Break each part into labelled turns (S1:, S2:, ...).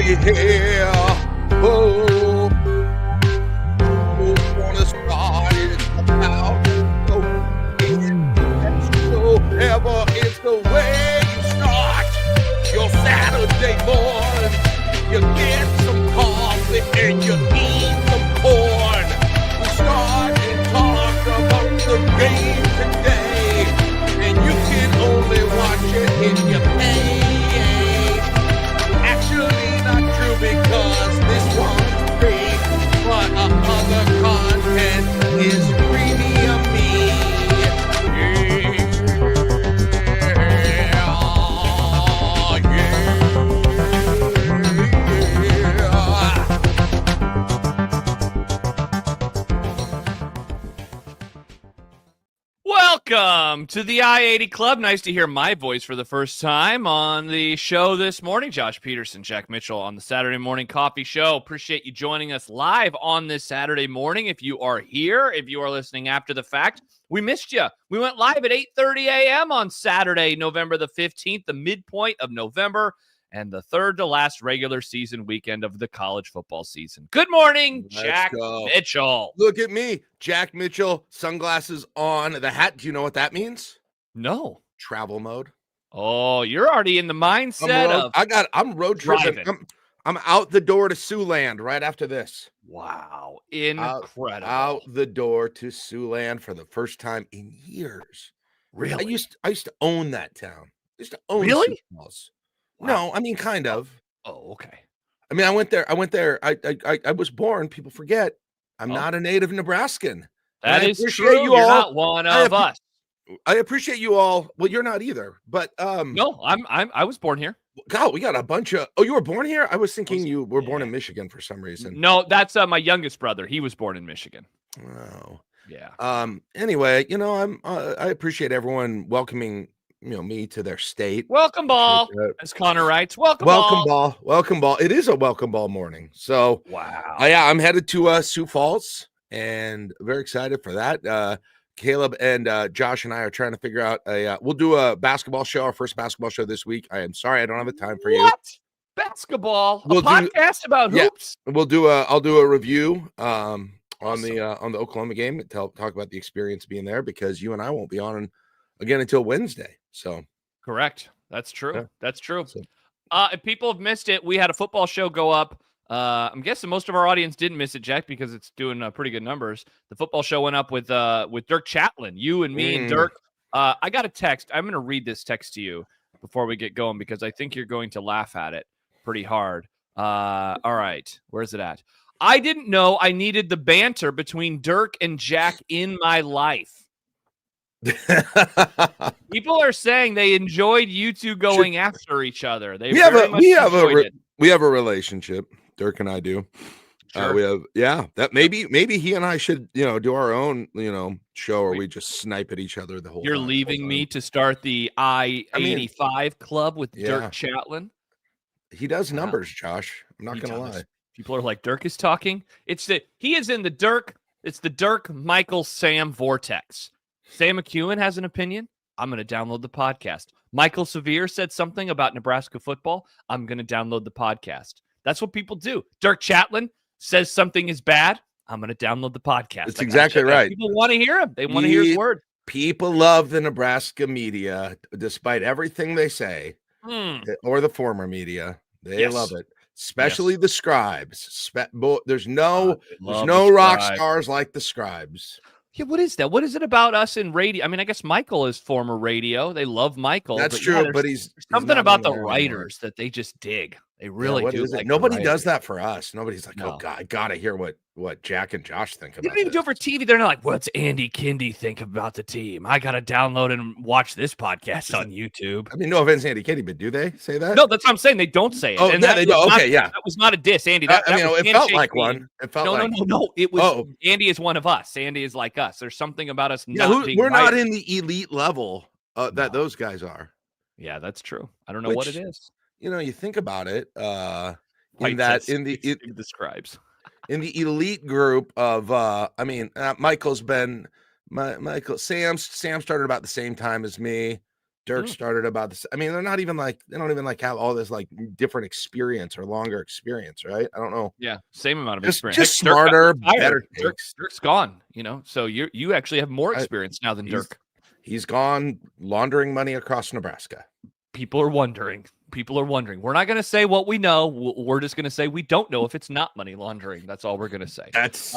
S1: yeah. Oh, wanna start it about ever it's the way you start your Saturday morning. You get some coffee and you eat some corn. We start and talk about the game today, and you can only watch it if you pay. Actually not true because this one's free, but other content is premium me.
S2: Welcome to the I-80 Club. Nice to hear my voice for the first time on the show this morning. Josh Peterson, Jack Mitchell on the Saturday Morning Coffee Show. Appreciate you joining us live on this Saturday morning. If you are here, if you are listening after the fact, we missed you. We went live at 8:30 a.m. on Saturday, November the 15th, the midpoint of November, and the third to last regular season weekend of the college football season. Good morning, Jack Mitchell.
S1: Look at me, Jack Mitchell, sunglasses on, the hat. Do you know what that means?
S2: No.
S1: Travel mode.
S2: Oh, you're already in the mindset
S1: I'm road tripping. I'm out the door to Siouxland right after this.
S2: Wow, incredible.
S1: Out the door to Siouxland for the first time in years.
S2: Really?
S1: I used to own that town. I used to own
S2: Really?
S1: Sioux Falls.
S2: Wow.
S1: No, I mean kind of.
S2: Oh, okay.
S1: I mean, I went there. I was born. People forget. I'm not a native Nebraskan.
S2: That is true. You're not one of us.
S1: I appreciate you all. Well, you're not either. But
S2: no, I was born here.
S1: God, we got a bunch of. Oh, you were born here? I was thinking you were born in Michigan for some reason.
S2: No, that's my youngest brother. He was born in Michigan.
S1: Oh,
S2: yeah.
S1: Anyway, I appreciate everyone welcoming me to their state.
S2: Welcome ball, as Connor writes. Welcome ball.
S1: Welcome ball. It is a welcome ball morning. So
S2: wow.
S1: Yeah, I'm headed to Sioux Falls and very excited for that. Caleb and Josh and I are trying to figure out we'll do a basketball show, our first basketball show this week. I am sorry I don't have the time for you.
S2: What? Basketball? A podcast about hoops?
S1: Yeah, I'll do a review on the Oklahoma game and talk about the experience being there, because you and I won't be on again until Wednesday. So
S2: correct. That's true.
S1: Yeah.
S2: That's true. So, if people have missed it, we had a football show go up. I'm guessing most of our audience didn't miss it, Jack, because it's doing pretty good numbers. The football show went up with Dirk Chatlin, you and me and Dirk. I got a text. I'm going to read this text to you before we get going, because I think you're going to laugh at it pretty hard. All right. Where's it at? I didn't know I needed the banter between Dirk and Jack in my life. People are saying they enjoyed you two going after each other. We have
S1: a relationship. Dirk and I do.
S2: Sure.
S1: That maybe he and I should do our own show where we just snipe at each other the whole time.
S2: You're leaving me to start the I-85 club with Dirk Chatlin.
S1: He does numbers, Josh. I'm not gonna lie.
S2: People are like, Dirk is talking. He is in the Dirk. It's the Dirk Michael Sam vortex. Sam McEwen has an opinion. I'm going to download the podcast. Michael Severe said something about Nebraska football. I'm going to download the podcast. That's what people do. Dirk Chatlin says something is bad. I'm going to download the podcast.
S1: That's exactly right.
S2: People want to hear him. They want to hear his word.
S1: People love the Nebraska media, despite everything they say, or the former media. They love it. Especially the scribes. There's no rock stars like the scribes.
S2: Yeah, what is that? What is it about us in radio? I mean, I guess Michael is former radio. They love Michael.
S1: That's true, but he's
S2: something about the writers that they just dig. They really do. Like
S1: nobody does that for us. Nobody's like, oh God, I gotta hear what Jack and Josh think about.
S2: They don't even do it for TV. They're not like, what's Andy Kindy think about the team? I gotta download and watch this podcast on YouTube.
S1: I mean, no offense, Andy Kindy, but do they say that?
S2: No, that's what I'm saying. They don't say it.
S1: Oh, yeah, they do. Okay, yeah.
S2: That was not a diss, Andy.
S1: It felt like one. It felt
S2: no. It was. Andy is one of us. Andy is like us. There's something about us.
S1: We're not in the elite level that those guys are.
S2: Yeah, that's true. I don't know what it is.
S1: You think about it.
S2: It describes
S1: in the elite group of Michael's been Sam started about the same time as me. Dirk started about this. I mean, they don't even have all this like different experience or longer experience, right? I don't know.
S2: Yeah, same amount of
S1: Just
S2: experience.
S1: smarter, better takes.
S2: Dirk's gone, so you actually have more experience now than Dirk.
S1: He's gone laundering money across Nebraska.
S2: People are wondering. We're not going to say what we know. We're just going to say we don't know if it's not money laundering. That's all we're going to say.
S1: That's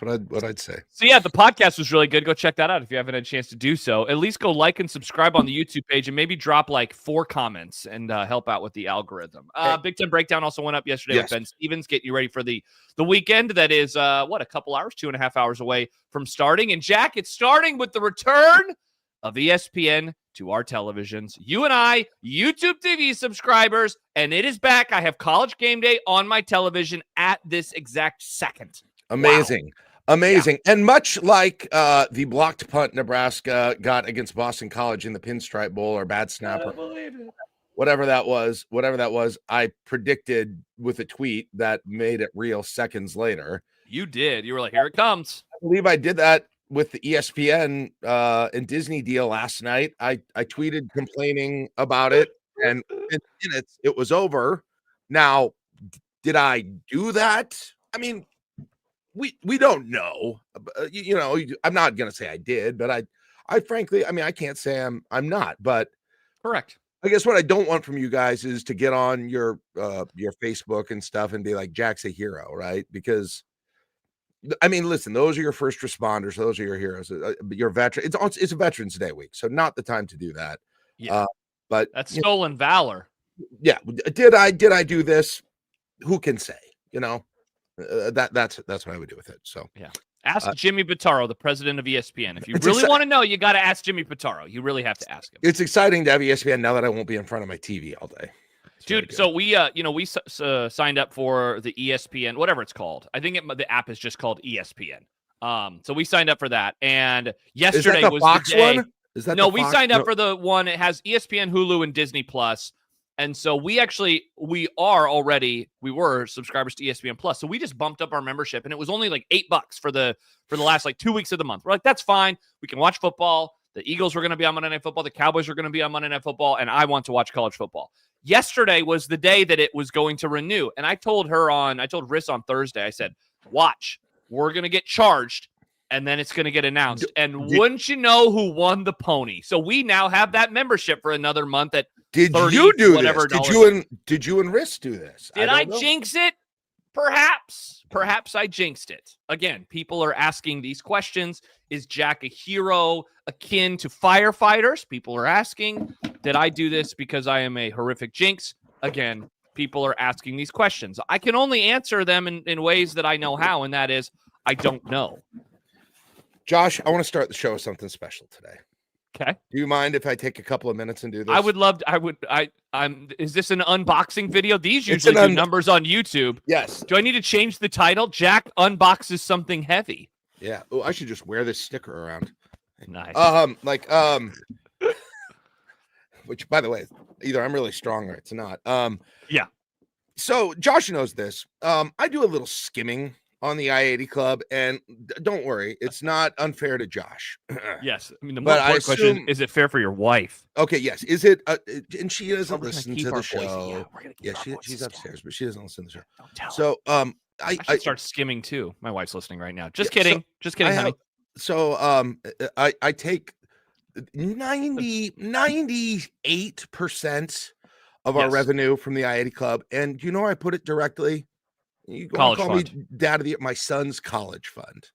S1: what I'd say.
S2: So yeah, the podcast was really good. Go check that out if you haven't had a chance to do so. At least go like and subscribe on the YouTube page, and maybe drop like 4 comments and help out with the algorithm. Big Ten Breakdown also went up yesterday with Ben Stevens, getting you ready for the weekend. That is a couple hours, 2.5 hours away from starting. And Jack, it's starting with the return of ESPN to our televisions. You and I, YouTube TV subscribers, and it is back. I have College Game Day on my television at this exact second.
S1: Amazing. Wow. Amazing. Yeah. And much like the blocked punt Nebraska got against Boston College in the Pinstripe Bowl or bad snapper, whatever that was, I predicted with a tweet that made it real seconds later.
S2: You did. You were like, here it comes.
S1: I believe I did that with the ESPN and Disney deal last night. I tweeted complaining about it, and in minutes it was over. Now, did I do that? I mean, we don't know. I'm not going to say I did, but I frankly, I mean, I can't say I'm not, but
S2: correct.
S1: I guess what I don't want from you guys is to get on your Facebook and stuff and be like, Jack's a hero, right? Because I mean, listen, those are your first responders. Those are your heroes. Your veteran. It's a Veterans Day week, so not the time to do that.
S2: Yeah,
S1: but
S2: that's stolen valor.
S1: Yeah, did I do this? Who can say? That's what I would do with it. So
S2: yeah, ask Jimmy Pitaro, the president of ESPN. If you really want to know, you got to ask Jimmy Pitaro. You really have to ask him.
S1: It's exciting to have ESPN now that I won't be in front of my TV all day.
S2: Dude, so we signed up for the ESPN, whatever it's called. I think the app is just called ESPN. So we signed up for that, and yesterday was
S1: Fox
S2: the day.
S1: One? Is that
S2: we signed up for the one. It has ESPN, Hulu, and Disney Plus. And so we were subscribers to ESPN Plus. So we just bumped up our membership, and it was only like $8 for the last like 2 weeks of the month. We're like, that's fine. We can watch football. The Eagles were going to be on Monday Night Football. The Cowboys are going to be on Monday Night Football, and I want to watch college football. Yesterday was the day that it was going to renew. And I told Riss on Thursday, I said, watch, we're going to get charged, and then it's going to get announced. And wouldn't you know who won the pony? So we now have that membership for another month at
S1: Did
S2: 30,
S1: you do
S2: whatever
S1: this? Did you and Riss do this?
S2: Did I jinx it? Perhaps I jinxed it. Again, people are asking these questions. Is Jack a hero akin to firefighters? People are asking. Did I do this because I am a horrific jinx? Again, people are asking these questions. I can only answer them in ways that I know how, and that is I don't know.
S1: Josh, I want to start the show with something special today.
S2: Okay.
S1: Do you mind if I take a couple of minutes and do this?
S2: I would love to. Is this an unboxing video? These usually do numbers on YouTube.
S1: Yes.
S2: Do I need to change the title? Jack unboxes something heavy.
S1: Yeah. Oh, I should just wear this sticker around.
S2: Nice.
S1: Which, by the way, either I'm really strong or it's not.
S2: Yeah.
S1: So Josh knows this. I do a little skimming on the I-80 Club, and don't worry, it's not unfair to Josh.
S2: Yes. I mean, the more important question is it fair for your wife?
S1: Okay, yes. Is it? And she doesn't listen to the show. Yeah, she's upstairs, but she doesn't listen to the show. Don't tell her. I
S2: should start skimming too. My wife's listening right now. Just kidding. Just kidding, honey.
S1: I take 98% of our revenue from the I-80 Club, and I put it directly. You
S2: college
S1: call
S2: fund.
S1: Me dad of my son's college fund,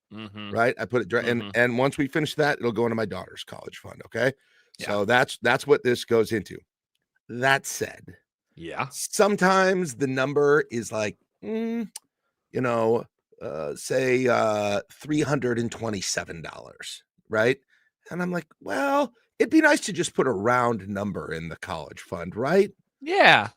S1: right? I put it and once we finish that, it'll go into my daughter's college fund. Okay, so that's what this goes into. That said, sometimes the number is like, say $327, right? And I'm like, well, it'd be nice to just put a round number in the college fund, right?
S2: Yeah,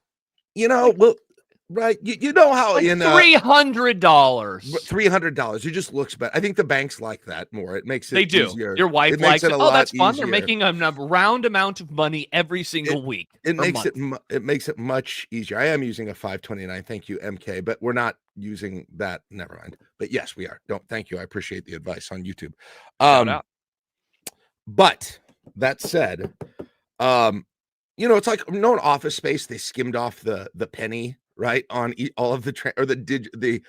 S1: right. You know how
S2: like
S1: in
S2: $300.
S1: $300. It just looks better. I think the banks like that more. It makes it easier.
S2: Your wife likes it. Oh, that's fun. They're making a round amount of money every single week.
S1: It makes it much easier. I am using a 529. Thank you, MK, but we're not using that. Never mind. But yes, we are. Thank you. I appreciate the advice on YouTube. But that said, It's like in Office Space, they skimmed off the penny, right, on all of the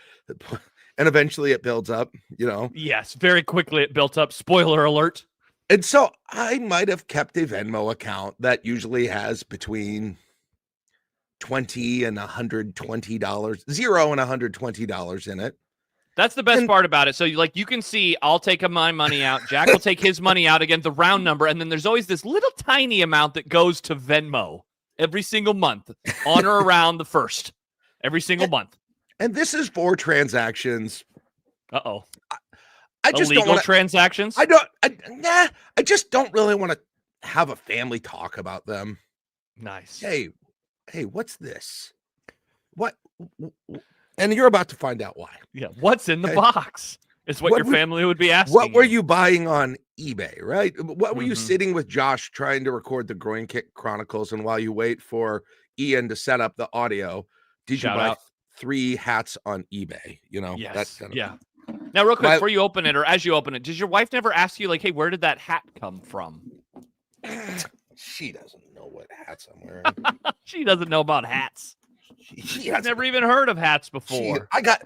S1: and eventually it builds up,
S2: Yes, very quickly it built up. Spoiler alert.
S1: And so I might have kept a Venmo account that usually has between $20 and $120, $0 and $120 in it.
S2: That's the best part about it. So you can see, I'll take my money out. Jack will take his money out, again, the round number. And then there's always this little tiny amount that goes to Venmo every single month on or around the 1st, every single month.
S1: And this is for transactions.
S2: Uh-oh.
S1: I just
S2: illegal
S1: don't wanna,
S2: transactions.
S1: I just don't really want to have a family talk about them.
S2: Nice.
S1: Hey, what's this? What? And you're about to find out why.
S2: Yeah, what's in the box is what your family would be asking.
S1: What were you buying on eBay, right? What were you sitting with Josh trying to record the Groin Kick Chronicles, and while you wait for Ian to set up the audio, did you buy 3 hats on eBay?
S2: Yes.
S1: That's kind of
S2: Now, real quick, before you open it, or as you open it, does your wife never ask you, like, hey, where did that hat come from?
S1: She doesn't know what hats I'm wearing.
S2: She doesn't know about hats. She's never even heard of hats before.
S1: I got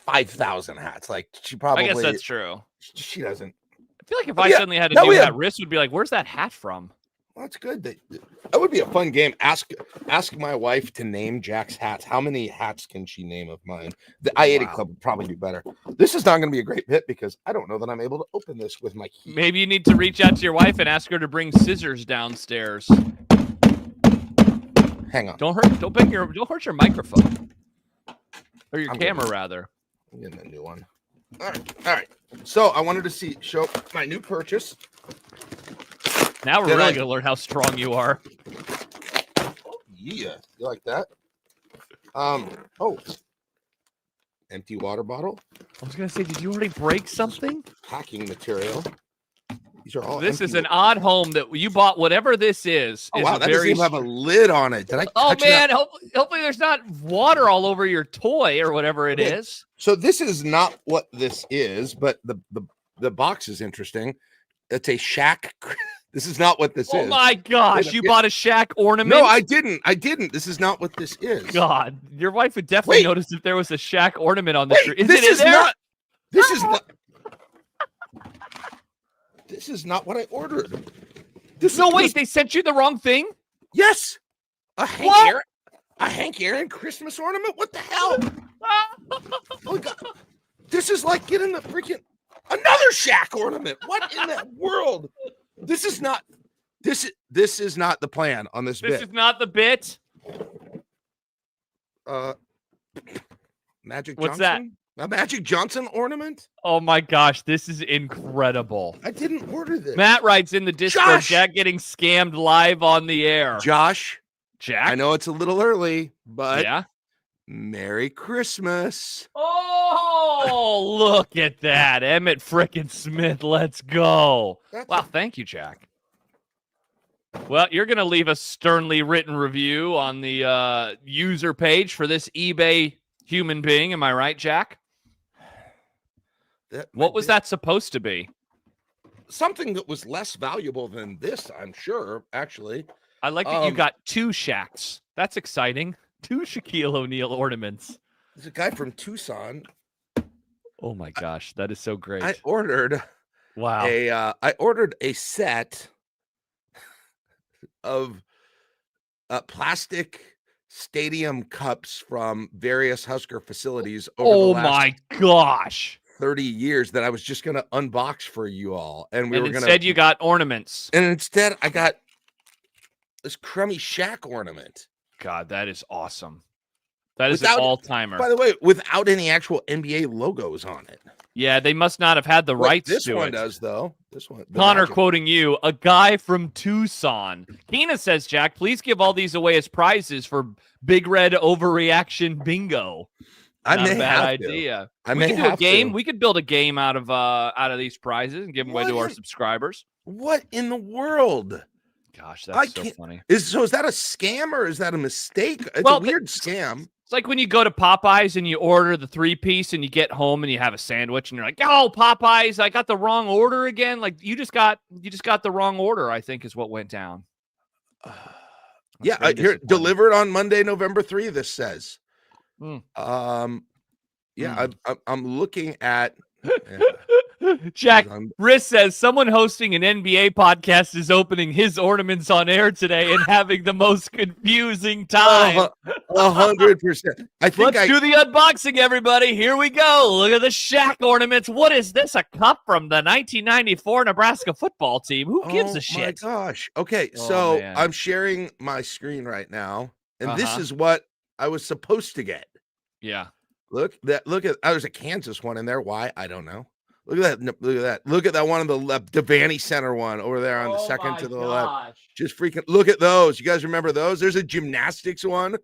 S1: 5,000 hats. Like, she probably.
S2: I guess that's true.
S1: She doesn't.
S2: I feel like if I suddenly had a new hat, Riss would be like, where's that hat from?
S1: Well, that's good. That would be a fun game. Ask my wife to name Jack's hats. How many hats can she name of mine? The I-80 Club would probably be better. This is not going to be a great bit because I don't know that I'm able to open this with my key.
S2: Maybe you need to reach out to your wife and ask her to bring scissors downstairs.
S1: Hang on.
S2: Don't hurt your microphone. Or your camera, rather.
S1: I'm getting a new one. All right. So I wanted to show my new purchase.
S2: Now we're really going to learn how strong you are.
S1: Oh, yeah. You like that? Empty water bottle.
S2: I was going to say, did you already break something?
S1: Packing material. These are all
S2: This is an odd home that you bought. Whatever this is.
S1: Oh, wow. That doesn't even have a lid on it. Did I touch
S2: man. Hopefully there's not water all over your toy or whatever it is.
S1: So this is not what this is, but the box is interesting. It's a shack. This is not what this is.
S2: Oh my gosh, you bought a shack ornament?
S1: No, I didn't. This is not what this is.
S2: God, your wife would definitely notice if there was a shack ornament on the tree.
S1: This is not what I ordered.
S2: Wait, they sent you the wrong thing?
S1: Yes. A Hank Aaron Christmas ornament? What the hell? Oh God. This is like getting the freaking another shack ornament. What in the world? This is not the plan on this bit.
S2: This is not the bit.
S1: Magic Johnson?
S2: What's that?
S1: A Magic Johnson ornament?
S2: Oh my gosh, this is incredible.
S1: I didn't order this.
S2: Matt writes in the Discord, Jack getting scammed live on the air.
S1: Josh.
S2: Jack?
S1: I know it's a little early, but
S2: yeah.
S1: Merry Christmas.
S2: Oh, look at that. Emmett frickin' Smith. Let's go. Wow, thank you, Jack. Well, you're going to leave a sternly written review on the user page for this eBay human being. Am I right, Jack? What was that supposed to be?
S1: Something that was less valuable than this, I'm sure, actually.
S2: I like that you got 2 shacks. That's exciting. 2 Shaquille O'Neal ornaments.
S1: There's a guy from Tucson.
S2: Oh my gosh, that is so great.
S1: I ordered a set of plastic stadium cups from various Husker facilities over the last
S2: my gosh
S1: 30 years that I was just going to unbox for you all. And
S2: instead you got ornaments.
S1: And instead I got this crummy shack ornament.
S2: God, that is awesome. That is an all-timer.
S1: By the way, without any actual NBA logos on it.
S2: Yeah, they must not have had the rights to it.
S1: This one does, though. This one.
S2: Connor quoting you, a guy from Tucson. Keena says, Jack, please give all these away as prizes for Big Red Overreaction Bingo.
S1: Not
S2: a bad idea. We could do a game. We could build a game out of these prizes and give them away to our subscribers.
S1: What in the world?
S2: Gosh, that's so funny.
S1: Is that a scam or is that a mistake? It's a weird scam.
S2: It's like when you go to Popeyes and you order the 3-piece and you get home and you have a sandwich and you're like, "Oh, Popeyes, I got the wrong order again." Like you just got the wrong order, I think is what went down.
S1: Yeah,
S2: very
S1: here
S2: disappointing.
S1: delivered on Monday, November 3. This says. Yeah, I'm looking at.
S2: Jack Riss says someone hosting an NBA podcast is opening his ornaments on air today and having the most confusing time.
S1: 100%.
S2: Let's do the unboxing, everybody. Here we go. Look at the Shaq ornaments. What is this? A cup from the 1994 Nebraska football team? Who gives a shit?
S1: Oh my gosh. Okay, so I'm sharing my screen right now, and this is what I was supposed to get.
S2: Yeah.
S1: Look at there's a Kansas one in there. Why? I don't know. Look at that. Look at that. Look at that one on the left, the Vanny Center one over there on the second to the left. Just freaking look at those. You guys remember those? There's a gymnastics one.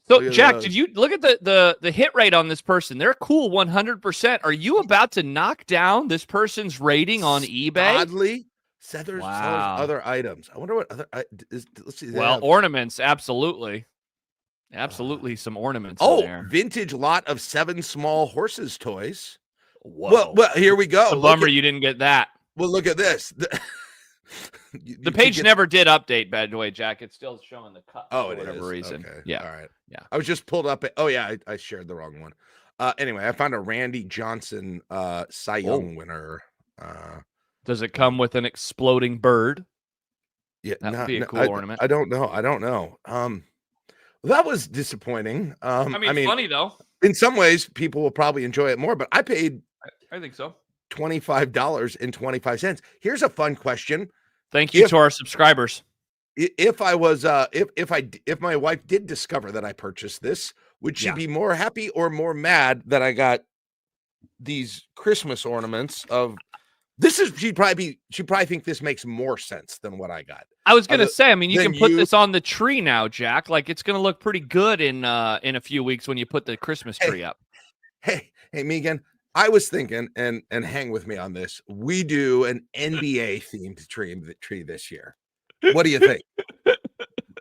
S2: So, Jack, did you look at the hit rate on this person? They're cool 100%. Are you about to knock down this person's rating on eBay?
S1: Oddly, said there's other items. I wonder what other let's see.
S2: Well, ornaments, absolutely. Absolutely some ornaments in there.
S1: Vintage lot of 7 small horses toys.
S2: Whoa.
S1: Well, here we go.
S2: It's a bummer you didn't get that.
S1: Well, look at this.
S2: The page never did update, by the way, Jack. It's still showing the cut for whatever reason.
S1: Okay.
S2: Yeah.
S1: All right.
S2: Yeah.
S1: I was just pulled up. I shared the wrong one. Anyway, I found a Randy Johnson Cy Young winner.
S2: Does it come with an exploding bird?
S1: Yeah,
S2: that would be a cool ornament.
S1: I don't know. That was disappointing.
S2: I mean, funny though.
S1: In some ways, people will probably enjoy it more, but I paid.
S2: I think so.
S1: $25.25. Here's a fun question.
S2: Thank you to our subscribers.
S1: If I was, if my wife did discover that I purchased this, would she be more happy or more mad that I got these Christmas ornaments of? She'd probably think this makes more sense than what I got.
S2: I was going to say, I mean, you can put this on the tree now, Jack. Like it's going to look pretty good in a few weeks when you put the Christmas tree up.
S1: Hey, Megan, I was thinking, and hang with me on this. We do an NBA themed tree this year. What do you think?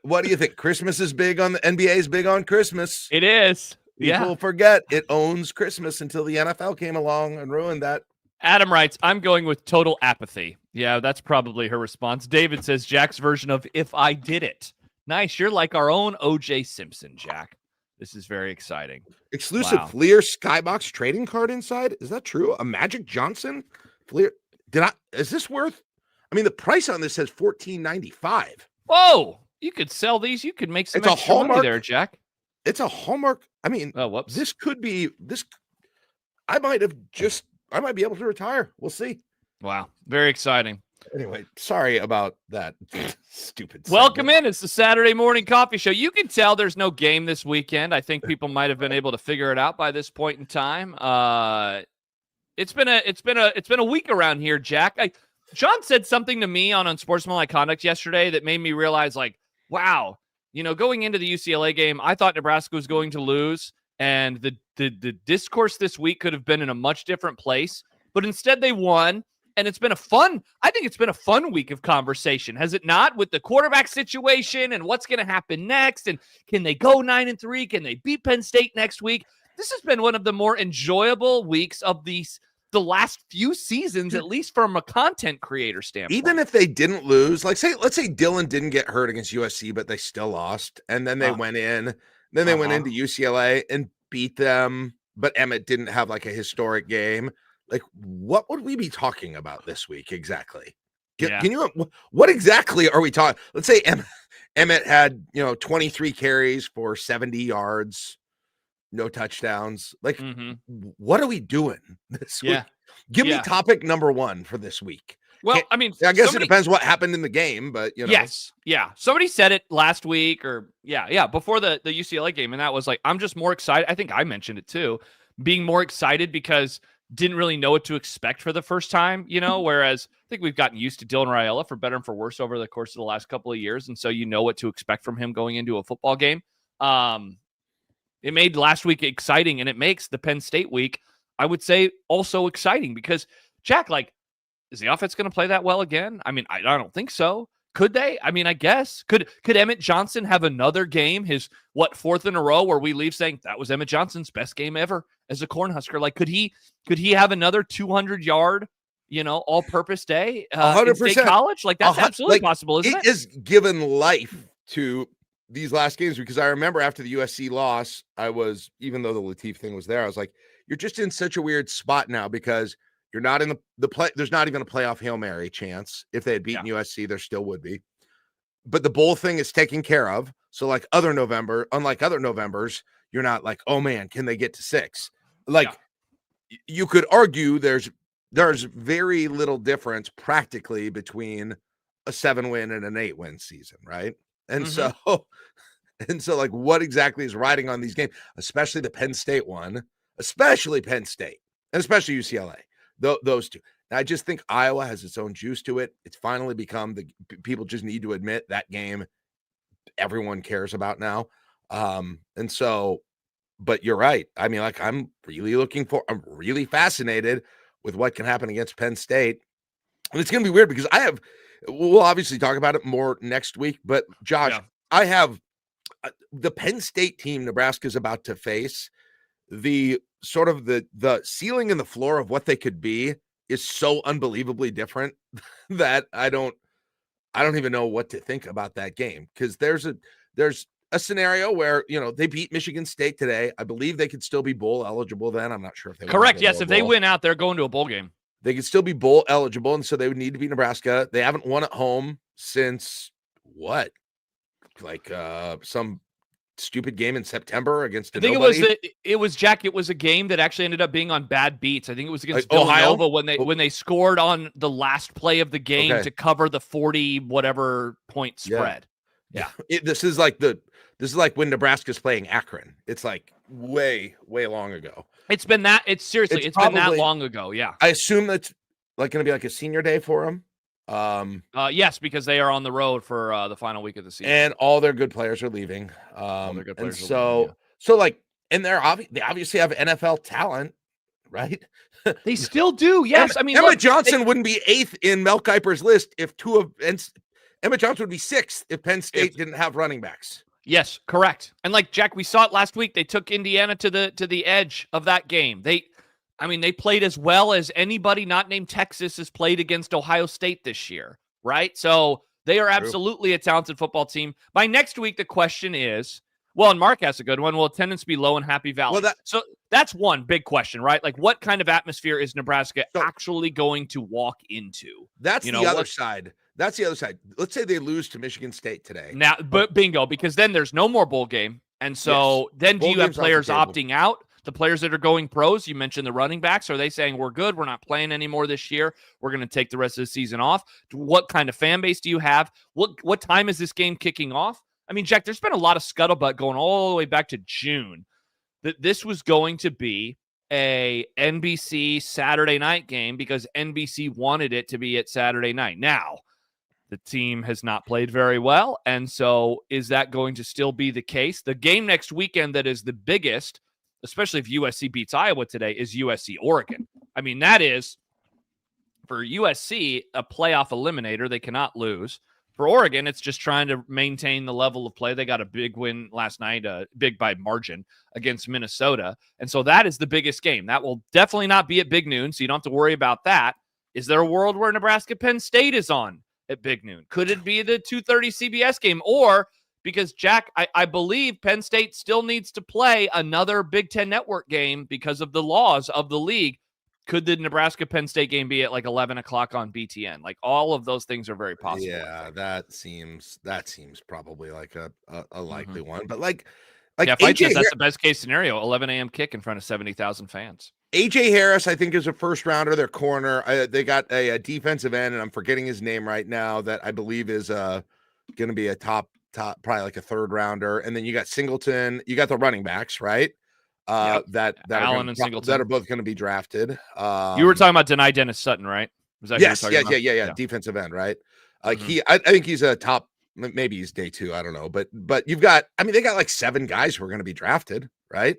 S1: What do you think? Christmas is big on the NBA is big on Christmas.
S2: It is.
S1: People forget it owns Christmas until the NFL came along and ruined that.
S2: Adam writes, I'm going with total apathy. Yeah, that's probably her response. David says, Jack's version of If I Did It. Nice. You're like our own O.J. Simpson, Jack. This is very exciting.
S1: Exclusive Fleer Skybox trading card inside. Is that true? A Magic Johnson Fleer. Is this worth? I mean, the price on this says $14.95.
S2: Whoa. You could sell these. You could make some extra money there, Jack.
S1: It's a Hallmark. I mean,
S2: whoops.
S1: This could be this. I might be able to retire. We'll see.
S2: Wow. Very exciting.
S1: Anyway, sorry about that stupid.
S2: Welcome in. It's the Saturday morning coffee show. You can tell there's no game this weekend. I think people might have been able to figure it out by this point in time. It's been a week around here, Jack. John said something to me on Unsportsmanlike Conduct yesterday that made me realize, like, wow, going into the UCLA game, I thought Nebraska was going to lose, and the discourse this week could have been in a much different place, but instead they won. And it's been I think it's been a fun week of conversation, has it not? With the quarterback situation and what's going to happen next. And can they go 9-3? Can they beat Penn State next week? This has been one of the more enjoyable weeks of the last few seasons, at least from a content creator standpoint.
S1: Even if they didn't lose, let's say Dylan didn't get hurt against USC, but they still lost. And then they went in, they went into UCLA and beat them. But Emmett didn't have like a historic game. Like, what would we be talking about this week exactly? What exactly are we talking? Let's say Emmett had, 23 carries for 70 yards, no touchdowns. Like, what are we doing this week? Give me topic number 1 for this week.
S2: Well, I mean,
S1: I guess it depends what happened in the game, but
S2: Yes. Yeah. Somebody said it last week or before the UCLA game. And that was like, I'm just more excited. I think I mentioned it too, being more excited because didn't really know what to expect for the first time, whereas I think we've gotten used to Dylan Raiola for better and for worse over the course of the last couple of years. And so what to expect from him going into a football game. It made last week exciting, and it makes the Penn State week, I would say, also exciting because, Jack, like, is the offense going to play that well again? I mean, I don't think so. Could they? I mean, I guess. Could Emmett Johnson have another game, his, 4th in a row, where we leave saying that was Emmett Johnson's best game ever as a Cornhusker? Like, could he have another 200-yard all-purpose day, in
S1: 100%.
S2: State College? Like, that's absolutely possible, isn't it?
S1: It has given life to these last games, because I remember after the USC loss, even though the Latif thing was there, I was like, you're just in such a weird spot now, because you're not in the play. There's not even a playoff Hail Mary chance. If they had beaten USC, there still would be. But the bowl thing is taken care of. So unlike other Novembers, you're not like, oh man, can they get to 6? Like, you could argue there's very little difference practically between a 7-win and an 8-win season, right? And so like, what exactly is riding on these games, especially the Penn State one, especially Penn State, and especially UCLA, those two. I just think Iowa has its own juice to it. It's finally become people just need to admit that game everyone cares about now. And so, but you're right. I mean, like, I'm really fascinated with what can happen against Penn State. And it's going to be weird because we'll obviously talk about it more next week, but Josh, I have the Penn State team Nebraska's about to face. The sort of the ceiling and the floor of what they could be is so unbelievably different that I don't even know what to think about that game, because there's a scenario where, they beat Michigan State today. I believe they could still be bowl eligible then. I'm not sure if they
S2: correct. Yes, if they win out, they're going to a bowl game.
S1: They could still be bowl eligible, and so they would need to beat Nebraska. They haven't won at home since what? Like some stupid game in September against
S2: I think it was Jack. It was a game that actually ended up being on bad beats. I think it was against Villanova when they scored on the last play of the game to cover the 40 whatever point spread. Yeah.
S1: This is like when Nebraska's playing Akron. It's like way long ago.
S2: It's been that. It's been that long ago. Yeah.
S1: I assume that's like going to be like a senior day for them.
S2: Yes, because they are on the road for the final week of the season,
S1: and all their good players are leaving. So like, and they obviously have NFL talent, right?
S2: They still do. Yes,
S1: Emma Johnson wouldn't be 8th in Mel Kiper's list if Emma Johnson would be 6th if Penn State didn't have running backs.
S2: Yes, correct. And like, Jack, we saw it last week. They took Indiana to the edge of that game. They played as well as anybody not named Texas has played against Ohio State this year, right? So they are absolutely a talented football team. By next week, the question is, well, and Mark has a good one, will attendance be low in Happy Valley? So that's one big question, right? Like, what kind of atmosphere is Nebraska actually going to walk into?
S1: That's the other side. That's the other side. Let's say they lose to Michigan State today.
S2: Now, but bingo, because then there's no more bowl game. And so then do you have players opting out? The players that are going pros, you mentioned the running backs. Are they saying, we're good, we're not playing anymore this year, we're going to take the rest of the season off? What kind of fan base do you have? What time is this game kicking off? I mean, Jack, there's been a lot of scuttlebutt going all the way back to June that this was going to be a NBC Saturday night game because NBC wanted it to be at Saturday night. Now, the team has not played very well, and so is that going to still be the case? The game next weekend that is the biggest, especially if USC beats Iowa today, is USC-Oregon. I mean, that is, for USC, a playoff eliminator. They cannot lose. For Oregon, it's just trying to maintain the level of play. They got a big win last night, big by margin, against Minnesota. And so that is the biggest game. That will definitely not be at big noon, so you don't have to worry about that. Is there a world where Nebraska-Penn State is on at big noon? Could it be the 2:30 CBS game? Or, because, Jack, I believe Penn State still needs to play another Big Ten Network game because of the laws of the league. Could the Nebraska-Penn State game be at like 11 o'clock on BTN? Like, all of those things are very possible.
S1: Yeah, that seems probably like a likely one. But like
S2: Fight says that's the best case scenario, 11 a.m. kick in front of 70,000 fans.
S1: AJ Harris, I think, is a first rounder. Their corner. They got a defensive end, and I'm forgetting his name right now, that I believe is going to be a top, probably like a third rounder. And then you got Singleton. You got the running backs, right? That
S2: Allen and Singleton
S1: that are both going to be drafted.
S2: You were talking about Denai Dennis Sutton, right? Was that
S1: yeah. Defensive end, right? Like I think he's a top. Maybe he's day 2. I don't know, but you've got. I mean, they got like 7 guys who are going to be drafted, right?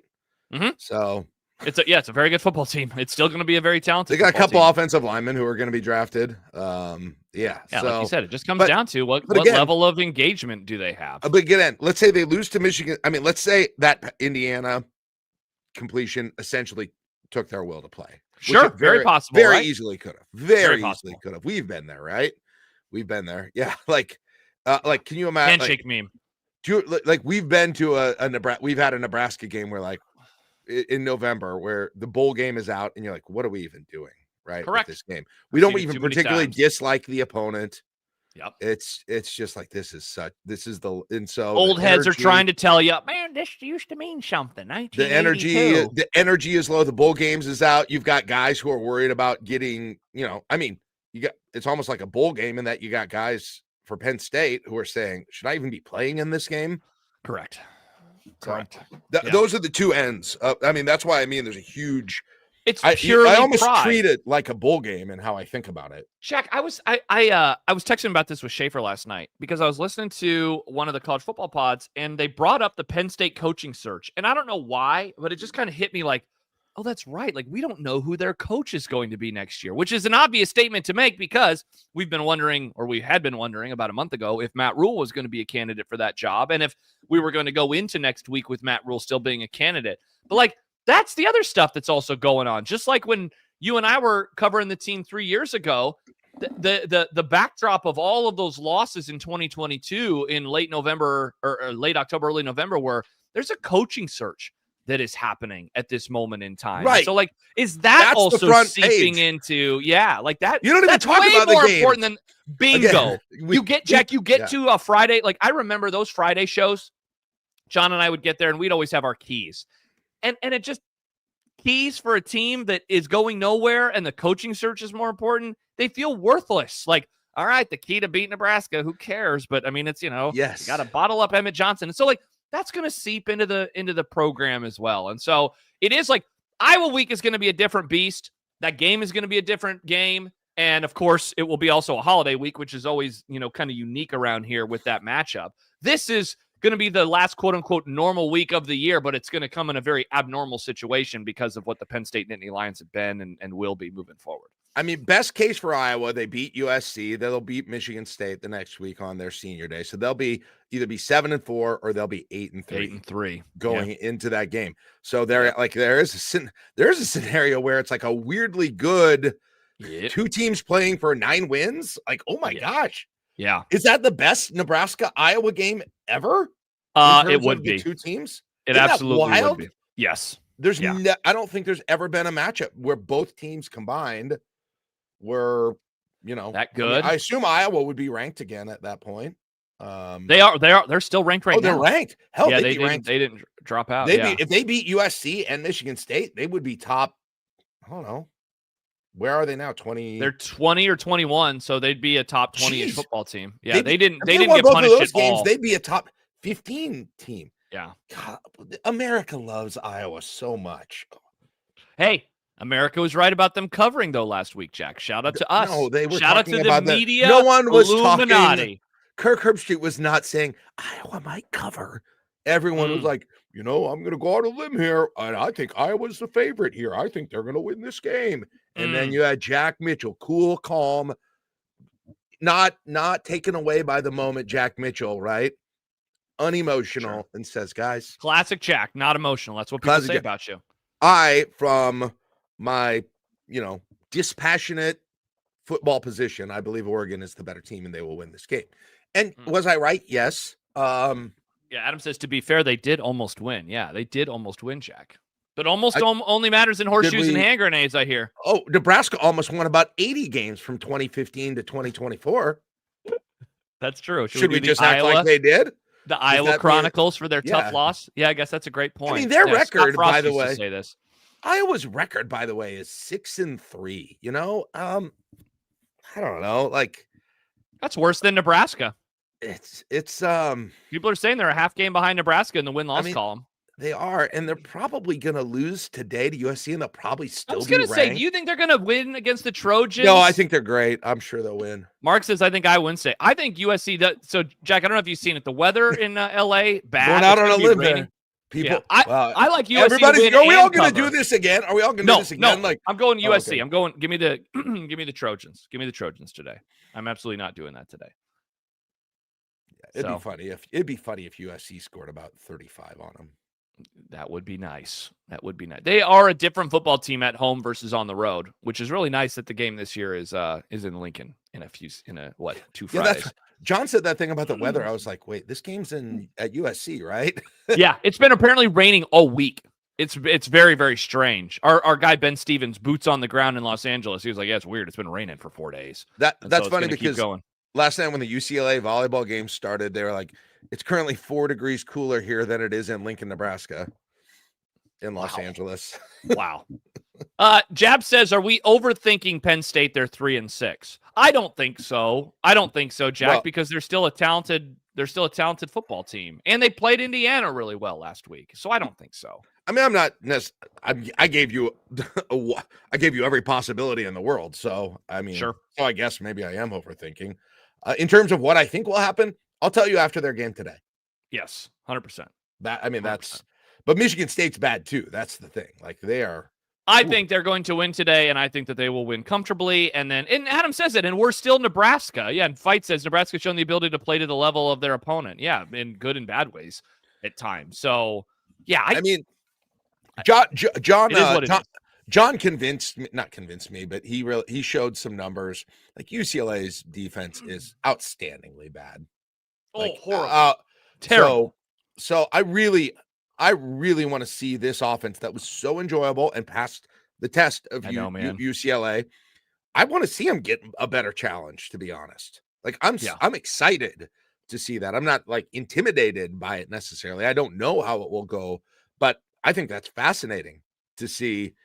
S1: So
S2: it's a very good football team. It's still going to be a very talented.
S1: They got a couple offensive linemen who are going to be drafted.
S2: Yeah, so, like you said, it just comes down to what level of engagement do they have.
S1: But again, let's say they lose to Michigan. I mean, let's say that Indiana completion essentially took their will to play.
S2: Sure,
S1: Which
S2: very possible,
S1: very
S2: right?
S1: easily could have. Very easily
S2: possible.
S1: could have. We've been there, right? We've been there. Yeah, like can you imagine?
S2: Handshake meme.
S1: Like we've been to a Nebraska. We've had a Nebraska game where like in November where the bowl game is out, and you're like, what are we even doing, right?
S2: Correct.
S1: With this game, we don't even particularly
S2: times.
S1: dislike the opponent.
S2: Yep.
S1: It's just like this is the and so
S2: old heads are trying to tell you, man, this used to mean something.
S1: The energy is low. The bowl games is out. You've got guys who are worried about getting, I mean, it's almost like a bowl game in that you got guys for Penn State who are saying, should I even be playing in this game?
S2: Correct.
S1: Those are the two ends. I mean, that's why there's a huge.
S2: It's purely
S1: I almost
S2: pride.
S1: treat it like a bowl game and how I think about it.
S2: Jack, I was texting about this with Schaefer last night because I was listening to one of the college football pods and they brought up the Penn State coaching search. And I don't know why, but it just kind of hit me like, oh, that's right. Like, we don't know who their coach is going to be next year, which is an obvious statement to make because we had been wondering about a month ago if Matt Rule was going to be a candidate for that job and if we were going to go into next week with Matt Rule still being a candidate. But like, that's the other stuff that's also going on. Just like when you and I were covering the team 3 years ago, the backdrop of all of those losses in 2022 in late November or late October, early November, where there's a coaching search that is happening at this moment in time.
S1: Right.
S2: So like, is that
S1: that's
S2: also seeping into, like that?
S1: You don't even talk about
S2: more
S1: the game.
S2: important than bingo.
S1: Again,
S2: you get to a Friday. Like I remember those Friday shows. John and I would get there and we'd always have our keys. And it just keys for a team that is going nowhere and the coaching search is more important. They feel worthless. Like, all right, the key to beat Nebraska, who cares? But I mean, it's,
S1: yes,
S2: you got to bottle up Emmett Johnson. And so like, that's going to seep into the program as well. And so it is like Iowa week is going to be a different beast. That game is going to be a different game. And of course it will be also a holiday week, which is always, kind of unique around here with that matchup. This is going to be the last quote unquote normal week of the year, but it's going to come in a very abnormal situation because of what the Penn State Nittany Lions have been and will be moving forward.
S1: I mean, best case for Iowa, they beat USC. They'll beat Michigan State the next week on their senior day. So they'll be either be 7-4 or they'll be 8-3.
S2: 8-3
S1: going into that game. So there is a scenario where it's like a weirdly good two teams playing for 9 wins. Like, oh my gosh.
S2: Yeah.
S1: Is that the best Nebraska-Iowa game ever?
S2: It would be.
S1: Two teams?
S2: It absolutely would be. Yes.
S1: I don't think there's ever been a matchup where both teams combined were,
S2: that good.
S1: I assume Iowa would be ranked again at that point.
S2: They're still ranked right now.
S1: They're ranked. Hell,
S2: yeah,
S1: they
S2: didn't drop out.
S1: If they beat USC and Michigan State, they would be top. I don't know. Where are they now? 20.
S2: They're 20 or 21, so they'd be a top 20-ish football team. Yeah, they didn't
S1: get
S2: punished
S1: those
S2: at all.
S1: They'd be a top 15 team.
S2: Yeah.
S1: God, America loves Iowa so much.
S2: Hey, America was right about them covering though last week, Jack. Shout out to us.
S1: No, they were
S2: shout out
S1: talking
S2: to
S1: about
S2: the media.
S1: No one was
S2: Illuminati.
S1: talking. Kirk Herbstreit was not saying Iowa might cover. Everyone was like, I'm going to go out on a limb here, and I think Iowa's the favorite here. I think they're going to win this game. And then you had Jack Mitchell, cool, calm, not taken away by the moment. Jack Mitchell, right? Unemotional, and says, guys,
S2: classic Jack, not emotional. That's what people say about you.
S1: I, from my, dispassionate football position, I believe Oregon is the better team and they will win this game. And was I right? Yes.
S2: Yeah, Adam says, to be fair, they did almost win. Yeah, they did almost win, Jack. But almost only matters in horseshoes and hand grenades, I hear.
S1: Oh, Nebraska almost won about 80 games from 2015 to 2024.
S2: That's true.
S1: Should we just act like they did?
S2: The Iowa Chronicles for their tough loss? Yeah, I guess that's a great point.
S1: I mean, their record, by the way.
S2: Say this.
S1: Iowa's record, by the way, is 6-3. I don't know. Like,
S2: that's worse than Nebraska.
S1: It's
S2: people are saying they're a half game behind Nebraska in the win-loss column.
S1: They are, and they're probably going to lose today to USC, and they'll probably still.
S2: I was going to say, do you think they're going to win against the Trojans?
S1: No, I think they're great. I'm sure they'll win.
S2: Mark says, I think I win. I think USC. So, Jack, I don't know if you've seen it. The weather in LA, bad.
S1: Going out on a limb there. People,
S2: I like USC.
S1: Everybody's. Are we all going to do this again? Are we all going to do this again?
S2: No, like I'm going USC. Okay. I'm going. Give me the Trojans. Give me the Trojans today. I'm absolutely not doing that today.
S1: It'd be funny if USC scored about 35 on them.
S2: That would be nice. That would be nice. They are a different football team at home versus on the road, which is really nice that the game this year is in Lincoln in two Fridays.
S1: That's John said that thing about the weather. I was like, wait, this game's at USC, right?
S2: Yeah, it's been apparently raining all week. It's very, very strange. Our guy Ben Stevens, boots on the ground in Los Angeles, he was like, yeah, it's weird. It's been raining for 4 days.
S1: That's funny because last night when the UCLA volleyball game started, they were like, it's currently 4 degrees cooler here than it is in Lincoln, Nebraska. In Los Angeles.
S2: Wow. Jab says, are we overthinking Penn State? They're 3-6. I don't think so. Jack, because they're still a talented football team. And they played Indiana really well last week. So I don't think so.
S1: I mean, I'm not I gave you every possibility in the world. So I mean,
S2: sure.
S1: So I guess maybe I am overthinking. In terms of what I think will happen, I'll tell you after their game today.
S2: Yes, 100%.
S1: But Michigan State's bad too. That's the thing. Like they are.
S2: I think they're going to win today, and I think that they will win comfortably. And Adam says it, and we're still Nebraska. Yeah, and Fight says Nebraska's shown the ability to play to the level of their opponent. Yeah, in good and bad ways at times. So, yeah.
S1: I mean, John convinced me, not convinced me, but he showed some numbers. Like UCLA's defense is outstandingly bad.
S2: Horrible. Terrible.
S1: So I really want to see this offense that was so enjoyable and passed the test of UCLA. I want to see them get a better challenge, to be honest. Like I'm excited to see that. I'm not like intimidated by it necessarily. I don't know how it will go, but I think that's fascinating to see,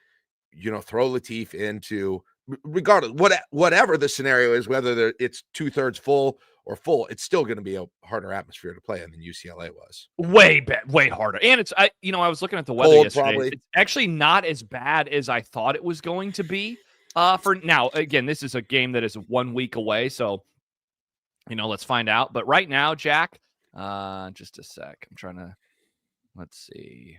S1: throw Latif into, regardless, whatever the scenario is, whether it's 2/3 full or full, it's still going to be a harder atmosphere to play in than UCLA was.
S2: Way harder. And I was looking at the weather yesterday. Probably. It's actually not as bad as I thought it was going to be. For now, again, this is a game that is 1 week away, so let's find out. But right now, Jack, just a sec. I'm trying to, let's see.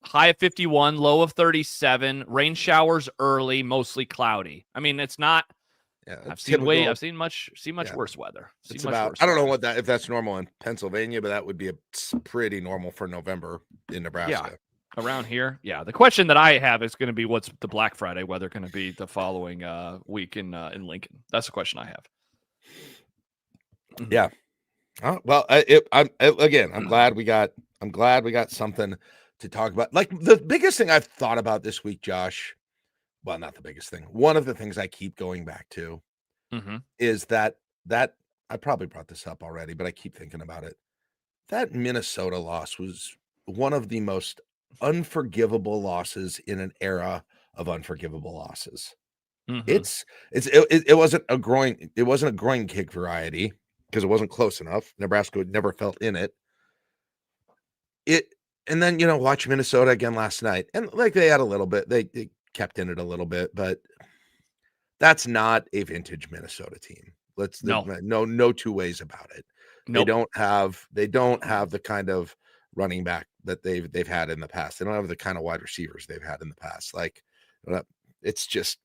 S2: High of 51, low of 37, rain showers early, mostly cloudy. I mean, it's not.
S1: Yeah,
S2: I've seen much worse weather.
S1: I don't know if that's normal in Pennsylvania, but that would be pretty normal for November in Nebraska.
S2: Yeah, around here. Yeah. The question that I have is going to be, what's the Black Friday weather going to be the following week in Lincoln? That's the question I have.
S1: Yeah. Well, I'm glad we got something to talk about. Like the biggest thing I've thought about this week, Josh. Well, not the biggest thing. One of the things I keep going back to is that I probably brought this up already, but I keep thinking about it. That Minnesota loss was one of the most unforgivable losses in an era of unforgivable losses. It wasn't a groin kick variety because it wasn't close enough. Nebraska never felt in it. And then watch Minnesota again last night, and like they had a little bit. They kept in it a little bit, but that's not a vintage Minnesota team. No two ways about it. Nope. They don't have the kind of running back that they've had in the past. They don't have the kind of wide receivers they've had in the past. Like it's just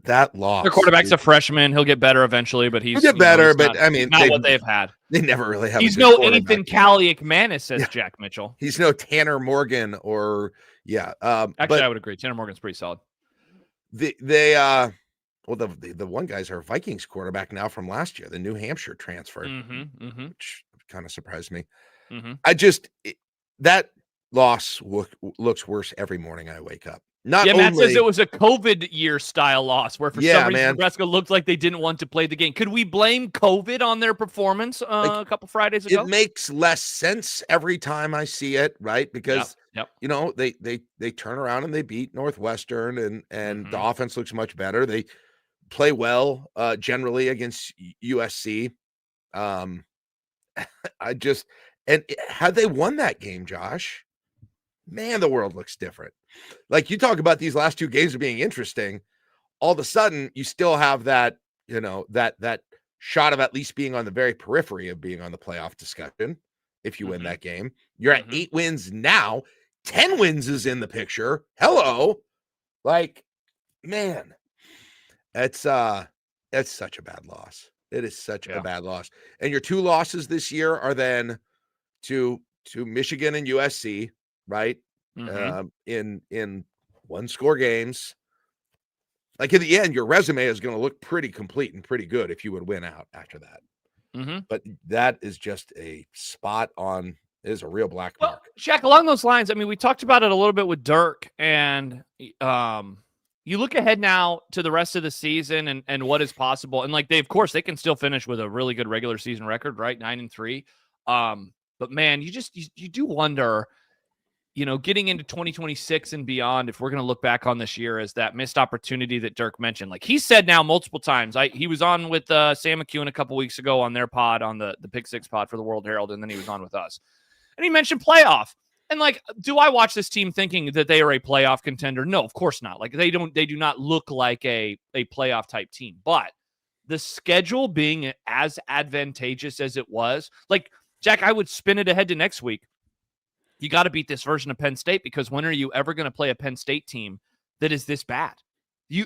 S1: that loss.
S2: Their quarterback's a freshman. He'll get better eventually, but he'll
S1: get better. But
S2: not what they've had.
S1: They never really have.
S2: He's no Ethan Kaliak-Manis, says Jack Mitchell.
S1: He's no Tanner Morgan or. Yeah.
S2: Actually, I would agree. Tanner Morgan's pretty solid.
S1: The one guy's our Vikings quarterback now from last year, the New Hampshire transfer, which kind of surprised me. That loss looks worse every morning I wake up.
S2: Matt says it was a COVID year style loss where for some reason Nebraska looked like they didn't want to play the game. Could we blame COVID on their performance a couple Fridays ago?
S1: It makes less sense every time I see it, right? Because they turn around and they beat Northwestern and the offense looks much better. They play well generally against USC. And had they won that game, Josh, man, the world looks different. Like you talk about these last two games being interesting, all of a sudden you still have that, that shot of at least being on the very periphery of being on the playoff discussion. If you win that game, you're at 8 wins now. 10 wins is in the picture. Hello. Like, man, it's such a bad loss. It is such a bad loss. And your two losses this year are then to to Michigan and USC, right? In one-score games. Like, in the end, your resume is going to look pretty complete and pretty good if you would win out after that. But that is just a spot on, is a real black mark.
S2: Shaq, along those lines, I mean, we talked about it a little bit with Dirk, and you look ahead now to the rest of the season and what is possible. And like they can still finish with a really good regular season record, right? 9-3. But man, you do wonder, getting into 2026 and beyond, if we're going to look back on this year as that missed opportunity that Dirk mentioned. Like he said now multiple times, he was on with Sam McEwen a couple weeks ago on their pod, on the Pick Six pod for the World Herald, and then he was on with us. And he mentioned playoff. And like, do I watch this team thinking that they are a playoff contender? No, of course not. Like they do not look like a playoff type team. But the schedule being as advantageous as it was, like, Jack, I would spin it ahead to next week. You got to beat this version of Penn State, because when are you ever going to play a Penn State team that is this bad? You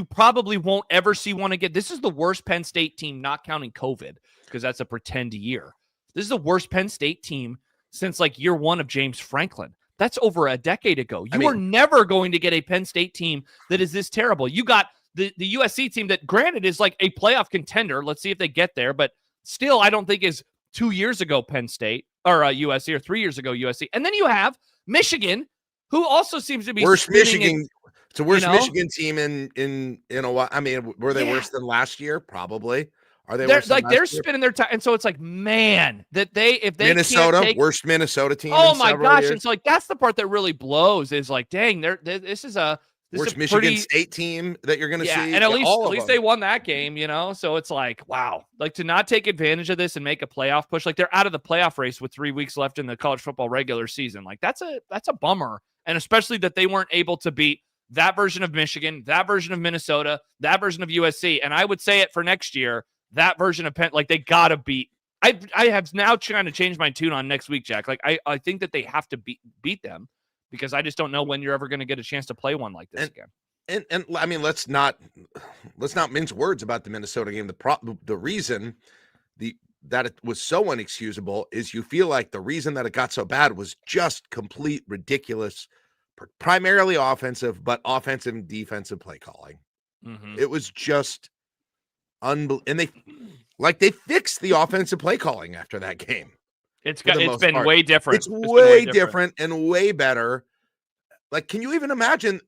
S2: probably won't ever see one again. This is the worst Penn State team, not counting COVID, because that's a pretend year. This is the worst Penn State team since like year one of James Franklin. That's over a decade ago. You are never going to get a Penn State team that is this terrible. You got the USC team that, granted, is like a playoff contender. Let's see if they get there, but still, I don't think is 2 years ago Penn State or USC, or 3 years ago USC. And then you have Michigan, who also seems to be
S1: worst Michigan. It's a worst Michigan team in a while. I mean, were they worse than last year? Probably. Are they worse?
S2: They're spinning their time, and so it's like, man, if they
S1: Minnesota, worst Minnesota team.
S2: Oh my gosh! Years. And so like that's the part that really blows, is like, dang, this is a
S1: worst Michigan State team that you're going to see.
S2: And at least they won that game, So it's like, wow, like to not take advantage of this and make a playoff push, like they're out of the playoff race with 3 weeks left in the college football regular season. Like that's a bummer, and especially that they weren't able to beat that version of Michigan, that version of Minnesota, that version of USC, and I would say it for next year. That version of Penn, like they gotta beat. I have now trying to change my tune on next week, Jack. Like I think that they have to beat them, because I just don't know when you're ever going to get a chance to play one like this again.
S1: And I mean, let's not mince words about the Minnesota game. The reason that it was so unexcusable is you feel like the reason that it got so bad was just complete ridiculous, primarily offensive, but offensive and defensive play calling. It was just unbelievable. And they fixed the offensive play calling after that game.
S2: It's been way different.
S1: It's way different and way better. Like, can you even imagine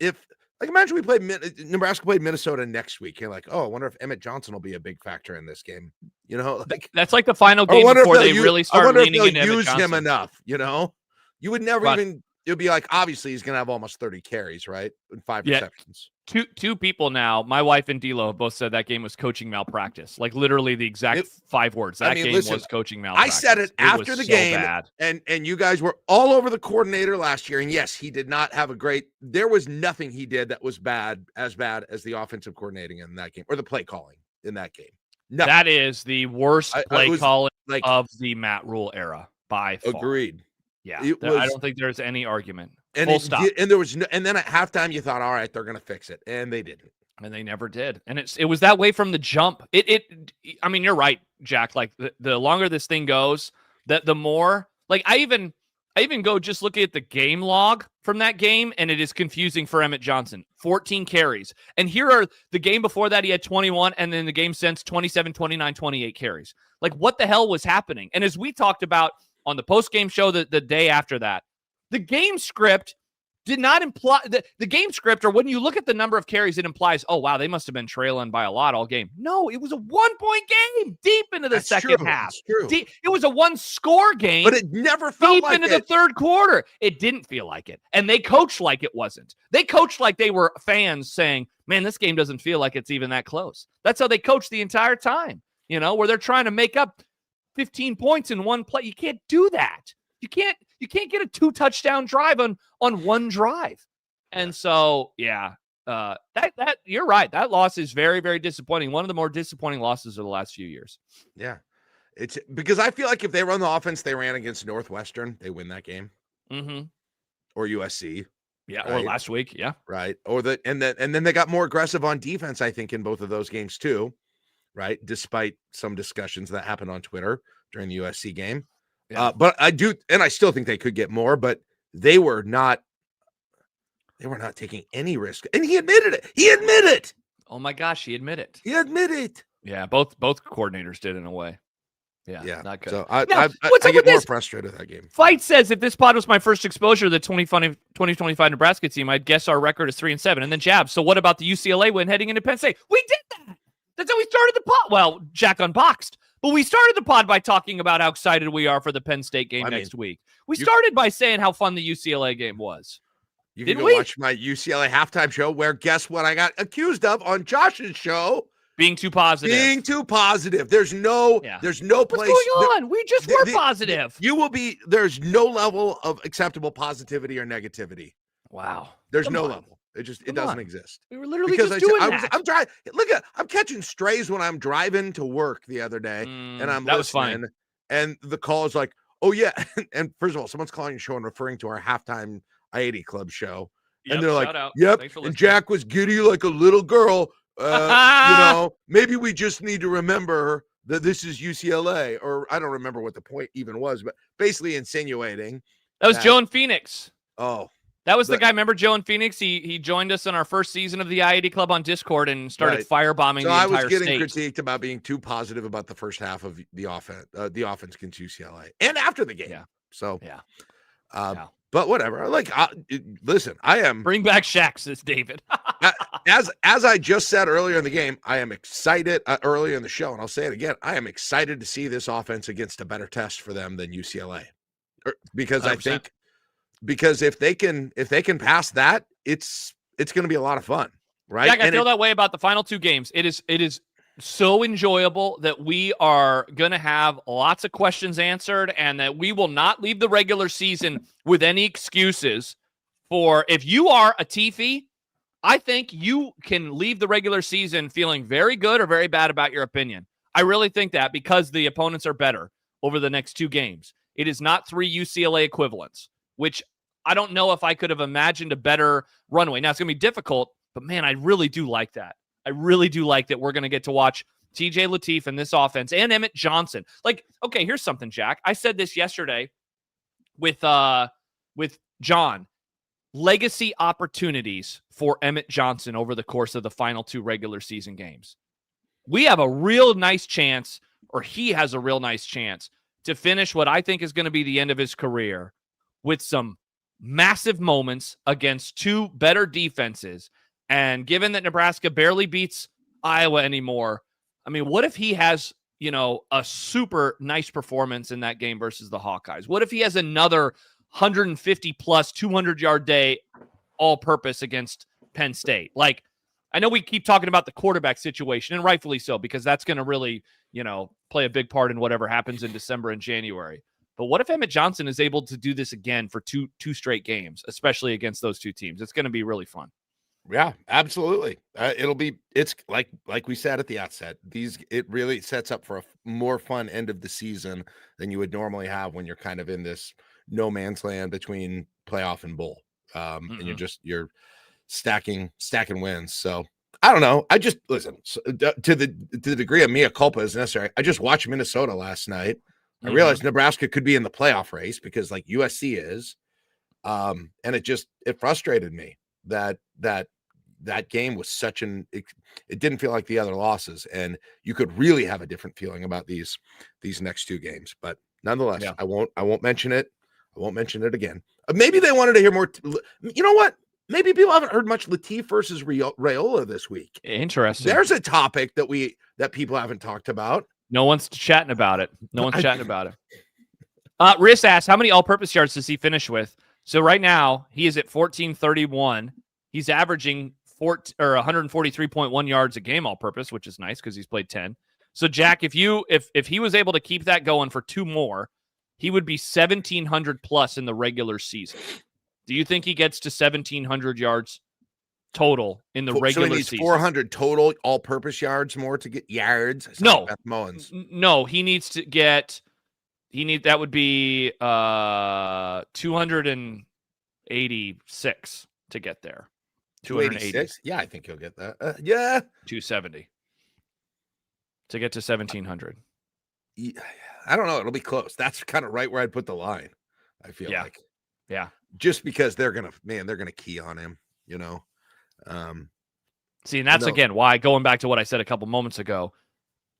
S1: imagine we played Nebraska played Minnesota next week. You're like, oh, I wonder if Emmett Johnson will be a big factor in this game. Like
S2: that's like the final game before they really start leaning into Emmett Johnson.
S1: Use him enough. You would never even. It'll be like, obviously he's going to have almost 30 carries, right? And 5 receptions.
S2: Two people now, my wife and D'Lo, have both said that game was coaching malpractice. Like literally the exact 5 words. That game was coaching malpractice.
S1: I said it after the game, and you guys were all over the coordinator last year. And yes, he did not have there was nothing he did that was as bad as the offensive coordinating in that game, or the play calling in that game. Nothing.
S2: That is the worst play calling of the Matt Rule era by far.
S1: Agreed.
S2: Yeah, I don't think there's any argument.
S1: Full stop. And there was and then at halftime you thought, all right, they're going to fix it, and they didn't.
S2: And they never did. And it was that way from the jump. I mean, you're right, Jack. Like the longer this thing goes, the more, like I even go just looking at the game log from that game, and it is confusing for Emmett Johnson. 14 carries. And here are the game before that, he had 21, and then the game since 27, 29, 28 carries. Like what the hell was happening? And as we talked about on the post-game show the day after that, the game script did not imply the game script, or when you look at the number of carries, it implies, oh, wow, they must have been trailing by a lot all game. No, it was a 1-point game deep into the second half. It was a 1-score game.
S1: But it never felt like it.
S2: Deep into the third quarter. It didn't feel like it. And they coached like it wasn't. They coached like they were fans saying, man, this game doesn't feel like it's even that close. That's how they coached the entire time, where they're trying to make up 15 points in one play. You can't do that. You can't get a 2-touchdown drive on one drive. And so, that you're right. That loss is very, very disappointing. One of the more disappointing losses of the last few years.
S1: Yeah. It's because I feel like if they run the offense they ran against Northwestern, they win that game. Or USC.
S2: Yeah.
S1: Right?
S2: Or last week. Yeah.
S1: Right. And then they got more aggressive on defense, I think, in both of those games too. Right. Despite some discussions that happened on Twitter during the USC game.
S2: Yeah.
S1: But I still think they could get more, but they were not taking any risk. And he admitted it. He admitted.
S2: Oh my gosh, he admitted.
S1: He admitted.
S2: Yeah, both coordinators did in a way. Yeah, not good.
S1: So
S2: Now,
S1: I
S2: what's up
S1: get
S2: with
S1: more
S2: this?
S1: frustrated with that game.
S2: Fight says if this pod was my first exposure to the 2025 Nebraska team, I'd guess our record is 3-7. And then jab. So what about the UCLA win heading into Penn State? We did that. That's how we started the pod. Well, Jack unboxed, but we started the pod by talking about how excited we are for the Penn State game next week. We started by saying how fun the UCLA game was.
S1: You can go watch my UCLA halftime show where guess what I got accused of on Josh's show?
S2: Being too positive.
S1: There's no place.
S2: What's going on? We just were positive.
S1: There's no level of acceptable positivity or negativity.
S2: Wow.
S1: There's no level. It doesn't exist.
S2: We were literally just doing that.
S1: I'm driving. I'm catching strays when I'm driving to work the other day, and I'm
S2: that was funny.
S1: And the call is like, oh yeah. And first of all, someone's calling the show and referring to our halftime I-80 Club show. And they're like, yep. And Jack was giddy like a little girl. Maybe we just need to remember that this is UCLA, or I don't remember what the point even was, but basically insinuating.
S2: That was Joe in Phoenix.
S1: Oh,
S2: that was the guy. Remember Joe in Phoenix? He joined us in our first season of the I-80 Club on Discord and started firebombing the entire state. So I was getting
S1: critiqued about being too positive about the first half of the offense against UCLA and after the game.
S2: Yeah.
S1: So but whatever. Listen, I am
S2: bring back Shaq, says David.
S1: as I just said earlier in the game, I am excited earlier in the show, and I'll say it again. I am excited to see this offense against a better test for them than UCLA, because 100%. I think if they can pass that, it's going to be a lot of fun, right?
S2: Jack, I feel that way about the final two games. It is so enjoyable that we are going to have lots of questions answered, and that we will not leave the regular season with any excuses for if you are a Tiffy. I think you can leave the regular season feeling very good or very bad about your opinion. I really think that because the opponents are better over the next two games. It is not 3 UCLA equivalents, which I don't know if I could have imagined a better runway. Now, it's going to be difficult, but man, I really do like that. I really do like that we're going to get to watch TJ Lateef and this offense and Emmett Johnson. Okay, here's something, Jack. I said this yesterday with John. Legacy opportunities for Emmett Johnson over the course of the final two regular season games. We have a real nice chance, or he has a real nice chance, to finish what I think is going to be the end of his career with some massive moments against two better defenses. And given that Nebraska barely beats Iowa anymore, I mean, what if he has, a super nice performance in that game versus the Hawkeyes? What if he has another 150 plus 200-yard day all-purpose against Penn State? I know we keep talking about the quarterback situation, and rightfully so, because that's going to really, play a big part in whatever happens in December and January. But what if Emmett Johnson is able to do this again for two straight games, especially against those two teams? It's going to be really fun.
S1: Yeah, absolutely. It's like we said at the outset, it really sets up for a more fun end of the season than you would normally have when you're kind of in this no man's land between playoff and bowl. And you're stacking wins. So I don't know. I just listen to the degree of mea culpa is necessary. I just watched Minnesota last night. I realized Nebraska could be in the playoff race because USC is. And it frustrated me that game was it didn't feel like the other losses, and you could really have a different feeling about these next two games. But nonetheless, I won't mention it. I won't mention it again. Maybe they wanted to hear more. You know what? Maybe people haven't heard much Lateef versus Raiola this week.
S2: Interesting.
S1: There's a topic that people haven't talked about.
S2: No one's chatting about it. Riss asks, how many all-purpose yards does he finish with? So right now, he is at 1431. He's averaging 143.1 yards a game all-purpose, which is nice because he's played 10. So, Jack, if he was able to keep that going for two more, he would be 1,700 plus in the regular season. Do you think he gets to 1,700 yards told in the regular season? 400
S1: total all-purpose yards more to get yards?
S2: No.
S1: Beth Mullins.
S2: No, he needs to get that would be 286 to get there.
S1: 286? Yeah, I think he'll get that. Yeah.
S2: 270 to get to 1,700.
S1: I don't know. It'll be close. That's kind of right where I'd put the line. I feel like, just because they're gonna key on him.
S2: See, and that's again why, going back to what I said a couple moments ago,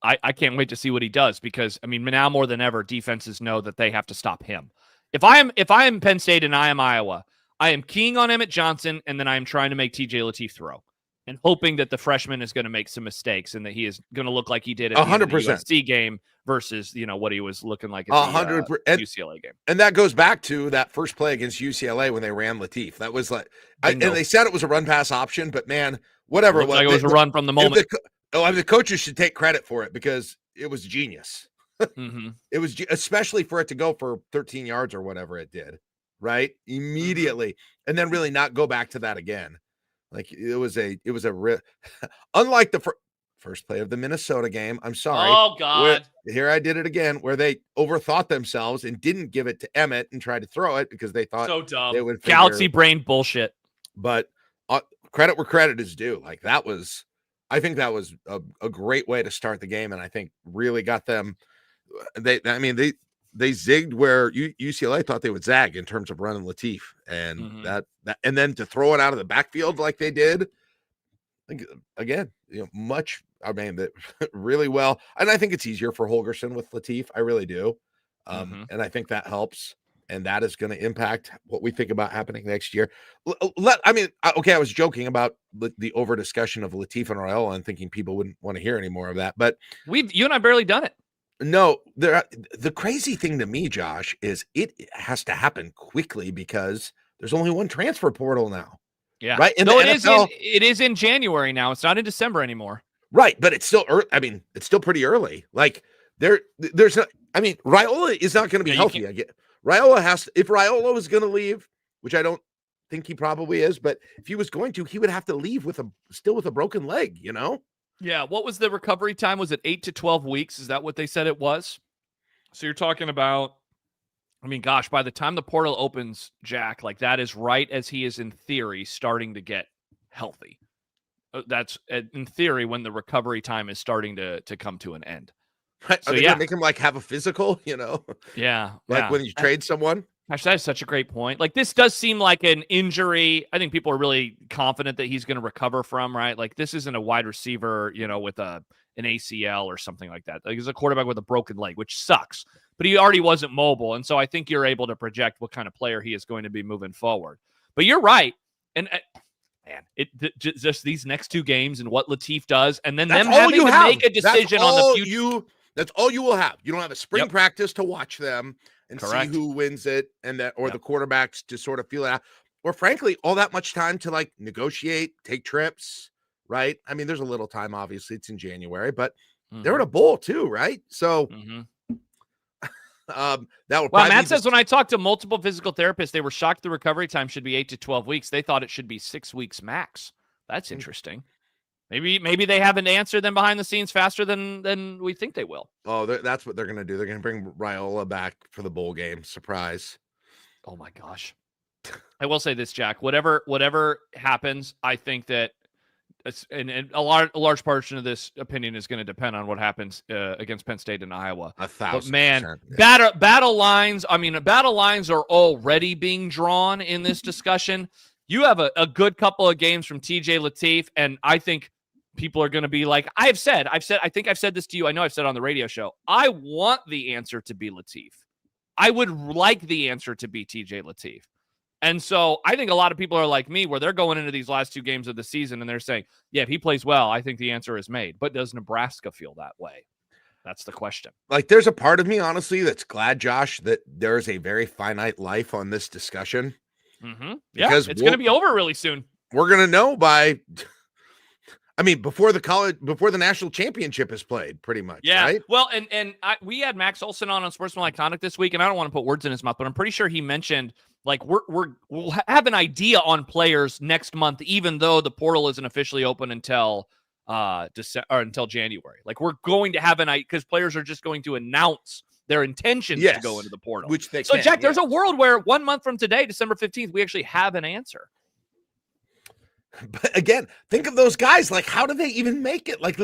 S2: I can't wait to see what he does, because I mean, now more than ever, defenses know that they have to stop him. If I am Penn State and I am Iowa, I am keying on Emmett Johnson, and then I am trying to make TJ Lateef throw, and hoping that the freshman is going to make some mistakes and that he is going to look like he did at the 100% USC game versus what he was looking like at the UCLA game.
S1: And that goes back to that first play against UCLA when they ran Lateef. That was like, and they said it was a run pass option, but man, whatever it was,
S2: like it was a run from the moment.
S1: The coaches should take credit for it, because it was genius. It was, especially for it to go for 13 yards or whatever it did, right? Immediately, and then really not go back to that again. Like it was a unlike the first play of the Minnesota game. I'm sorry.
S2: Oh God.
S1: Here I did it again, where they overthought themselves and didn't give it to Emmett and tried to throw it because they thought
S2: so dumb.
S1: They would
S2: galaxy brain bullshit.
S1: But credit where credit is due. Like I think that was a great way to start the game, and I think really got them. They zigged where UCLA thought they would zag in terms of running Lateef, and that and then to throw it out of the backfield like they did, again, really well. And I think it's easier for Holgorsen with Lateef. I really do, and I think that helps, and that is going to impact what we think about happening next year. I was joking about the over discussion of Lateef and Raiola and thinking people wouldn't want to hear any more of that, but
S2: you and I barely done it.
S1: No, the crazy thing to me, Josh, is it has to happen quickly because there's only one transfer portal now.
S2: Yeah,
S1: right. And
S2: no, it is in January now. It's not in December anymore.
S1: Right, but it's still early. I mean, it's still pretty early. Like there's not. I mean, Raiola is not going to be healthy. I get Raiola has to. If Raiola was going to leave, which I don't think he probably is, but if he was going to, he would have to leave with a broken leg.
S2: Yeah, what was the recovery time? Was it 8 to 12 weeks? Is that what they said it was? So you're talking about, I mean, gosh, by the time the portal opens, Jack, like that is right as he is in theory starting to get healthy. That's in theory when the recovery time is starting to come to an end.
S1: Right. So yeah, make him like have a physical,
S2: Yeah.
S1: Like when you trade someone.
S2: Gosh, that is such a great point. Like this does seem like an injury. I think people are really confident that he's going to recover from, right? Like this isn't a wide receiver, with an ACL or something like that. Like he's a quarterback with a broken leg, which sucks, but he already wasn't mobile. And so I think you're able to project what kind of player he is going to be moving forward. But you're right. And man, just these next two games and what Lateef does, and then them having to make a decision on the future.
S1: That's all you will have. You don't have a spring practice to watch them and
S2: Correct.
S1: See who wins it, and the quarterbacks to sort of feel it out, or frankly, all that much time to like negotiate, take trips, right? I mean, there's a little time. Obviously, it's in January, but they're in a bowl too, right? So that would.
S2: Well, Matt says when I talked to multiple physical therapists, they were shocked the recovery time should be 8 to 12 weeks. They thought it should be 6 weeks max. That's interesting. Maybe they have an answer then behind the scenes faster than we think they will.
S1: Oh, that's what they're going to do. They're going to bring Raiola back for the bowl game. Surprise.
S2: Oh my gosh. I will say this, Jack, whatever happens, I think that and a large portion of this opinion is going to depend on what happens against Penn State and Iowa.
S1: 1,000%.
S2: But man, battle lines are already being drawn in this discussion. You have a good couple of games from TJ Lateef, and I think people are going to be like, I think I've said this to you. I know I've said it on the radio show. I want the answer to be Lateef. I would like the answer to be TJ Lateef. And so I think a lot of people are like me, where they're going into these last two games of the season and they're saying, yeah, if he plays well, I think the answer is made. But does Nebraska feel that way? That's the question.
S1: Like, there's a part of me, honestly, that's glad, Josh, that there's a very finite life on this discussion.
S2: Yeah, it's going to be over really soon.
S1: We're going to know before the national championship is played, pretty much.
S2: Yeah.
S1: Right?
S2: Well, we had Max Olson on Sportsman Iconic this week, and I don't want to put words in his mouth, but I'm pretty sure he mentioned like we'll have an idea on players next month, even though the portal isn't officially open until until January. Like we're going to have an idea because players are just going to announce their intentions to go into the portal.
S1: Which they
S2: can, Jack, there's a world where 1 month from today, December 15th, we actually have an answer.
S1: But again, think of those guys. Like, how do they even make it? Like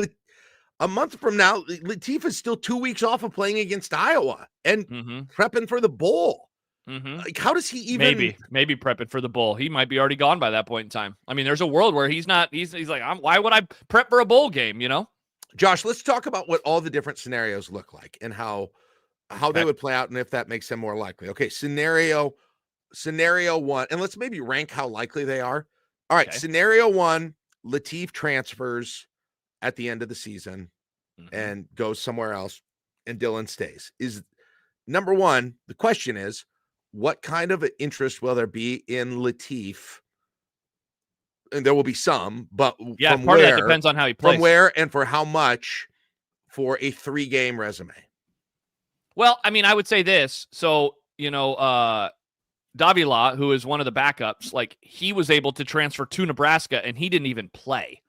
S1: a month from now, Latif is still 2 weeks off of playing against Iowa and prepping for the bowl. Like, how does he even
S2: maybe prepping for the bowl? He might be already gone by that point in time. I mean, there's a world where he's not. He's like, why would I prep for a bowl game? You know,
S1: Josh. Let's talk about what all the different scenarios look like and how they would play out, and if that makes them more likely. Okay, scenario one, and let's maybe rank how likely they are. All right, scenario one: Latif transfers at the end of the season and goes somewhere else, and Dylan stays. Is number one. The question is, what kind of interest will there be in Latif? And there will be some, but
S2: yeah, part of that depends on how he plays.
S1: From where and for how much for a 3-game resume?
S2: Well, I mean, I would say this. So, Davila, who is one of the backups, like he was able to transfer to Nebraska and he didn't even play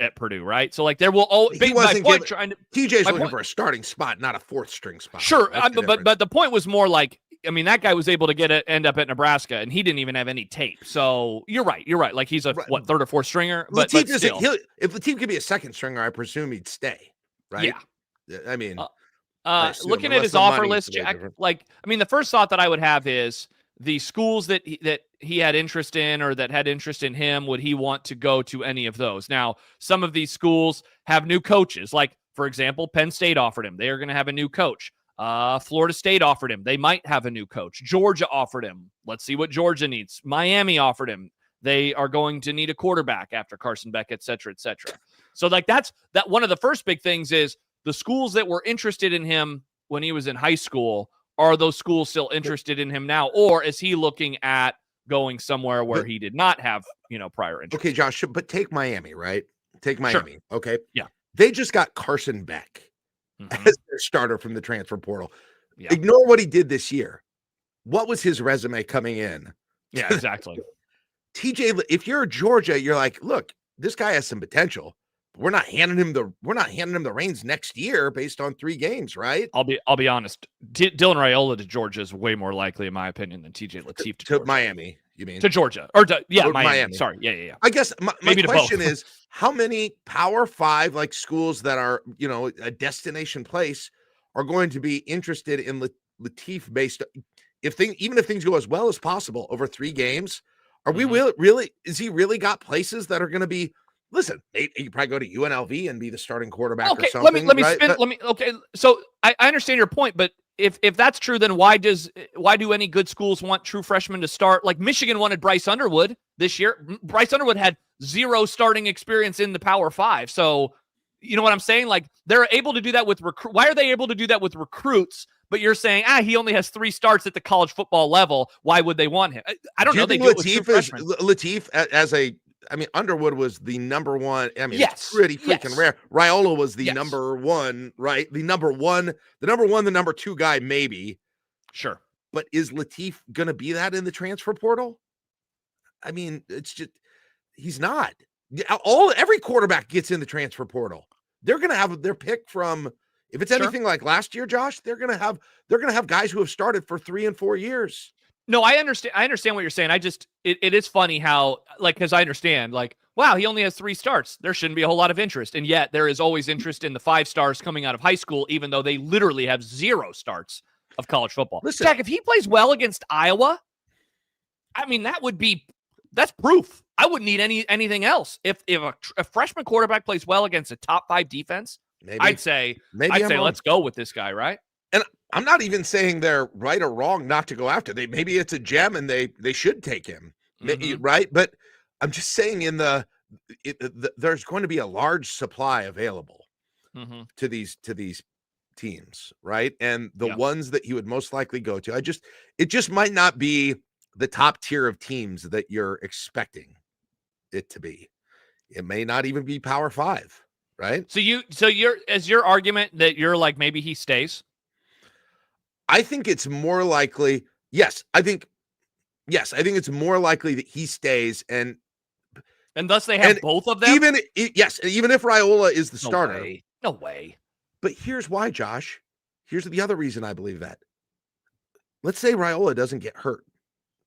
S2: at Purdue, right? So like there will always be my point
S1: TJ's looking for a starting spot, not a 4th string spot.
S2: Sure, but the point was more like, I mean, that guy was able to end up at Nebraska and he didn't even have any tape. So you're right. Like he's a 3rd or 4th stringer, but still.
S1: If Latif could be a 2nd stringer, I presume he'd stay, right?
S2: Yeah.
S1: I mean,
S2: looking at his offer list, Jack, the first thought that I would have is the schools that he had interest in or that had interest in him, would he want to go to any of those? Now, some of these schools have new coaches. Like, for example, Penn State offered him. They are going to have a new coach. Florida State offered him. They might have a new coach. Georgia offered him. Let's see what Georgia needs. Miami offered him. They are going to need a quarterback after Carson Beck, et cetera, et cetera. So, like, that's one of the first big things is the schools that were interested in him when he was in high school, are those schools still interested in him now? Or is he looking at going somewhere where he did not have, prior interest?
S1: Okay, Josh, but take Miami, right? Take Miami,
S2: sure.
S1: Okay?
S2: Yeah.
S1: They just got Carson Beck as their starter from the transfer portal.
S2: Yeah.
S1: Ignore what he did this year. What was his resume coming in?
S2: Yeah, exactly.
S1: TJ, if you're Georgia, you're like, look, this guy has some potential. We're not handing him the reins next year based on 3 games, right?
S2: I'll be honest. Dylan Raiola to Georgia is way more likely, in my opinion, than TJ Latif to
S1: Miami. You mean
S2: to Georgia or Miami? Sorry, yeah.
S1: I guess my question is, how many Power 5 like schools that are a destination place are going to be interested in Latif based? Even if things go as well as possible over 3 games, are we really? Is he really got places that are going to be? Listen, you probably go to UNLV and be the starting quarterback or something.
S2: Let me spin. Okay, so I understand your point, but if that's true, then why do any good schools want true freshmen to start? Like Michigan wanted Bryce Underwood this year. Bryce Underwood had 0 starting experience in the Power 5. So you know what I'm saying? Like they're able to do that with Why are they able to do that with recruits? But you're saying, he only has 3 starts at the college football level. Why would they want him? I don't know. They do it with true freshmen.
S1: Latif as a. I mean, Underwood was the number 1. I mean, it's pretty freaking rare. Raiola was the number 1, right? The number 2 guy, maybe.
S2: Sure.
S1: But is Latif going to be that in the transfer portal? I mean, it's just, he's not. Every quarterback gets in the transfer portal. They're going to have their pick from, if it's anything like last year, Josh, they're going to have guys who have started for 3 and 4 years.
S2: No, I understand what you're saying. It is funny how, because I understand, wow, he only has 3 starts. There shouldn't be a whole lot of interest. And yet there is always interest in the 5 stars coming out of high school, even though they literally have 0 starts of college football.
S1: Listen,
S2: Jack, if he plays well against Iowa, I mean, that's proof. I wouldn't need anything else. If a freshman quarterback plays well against a top 5 defense, I'd say let's go with this guy, right?
S1: And I'm not even saying they're right or wrong not to go after. Maybe it's a gem and they should take him, right? But I'm just saying there's going to be a large supply available to these teams, right? And the ones that he would most likely go to, it just might not be the top tier of teams that you're expecting it to be. It may not even be Power 5, right?
S2: So your argument that you're like maybe he stays?
S1: I think it's more likely. Yes, I think it's more likely that he stays, and
S2: thus they have both of them.
S1: Even if Raiola is the starter,
S2: no way.
S1: But here's why, Josh. Here's the other reason I believe that. Let's say Raiola doesn't get hurt,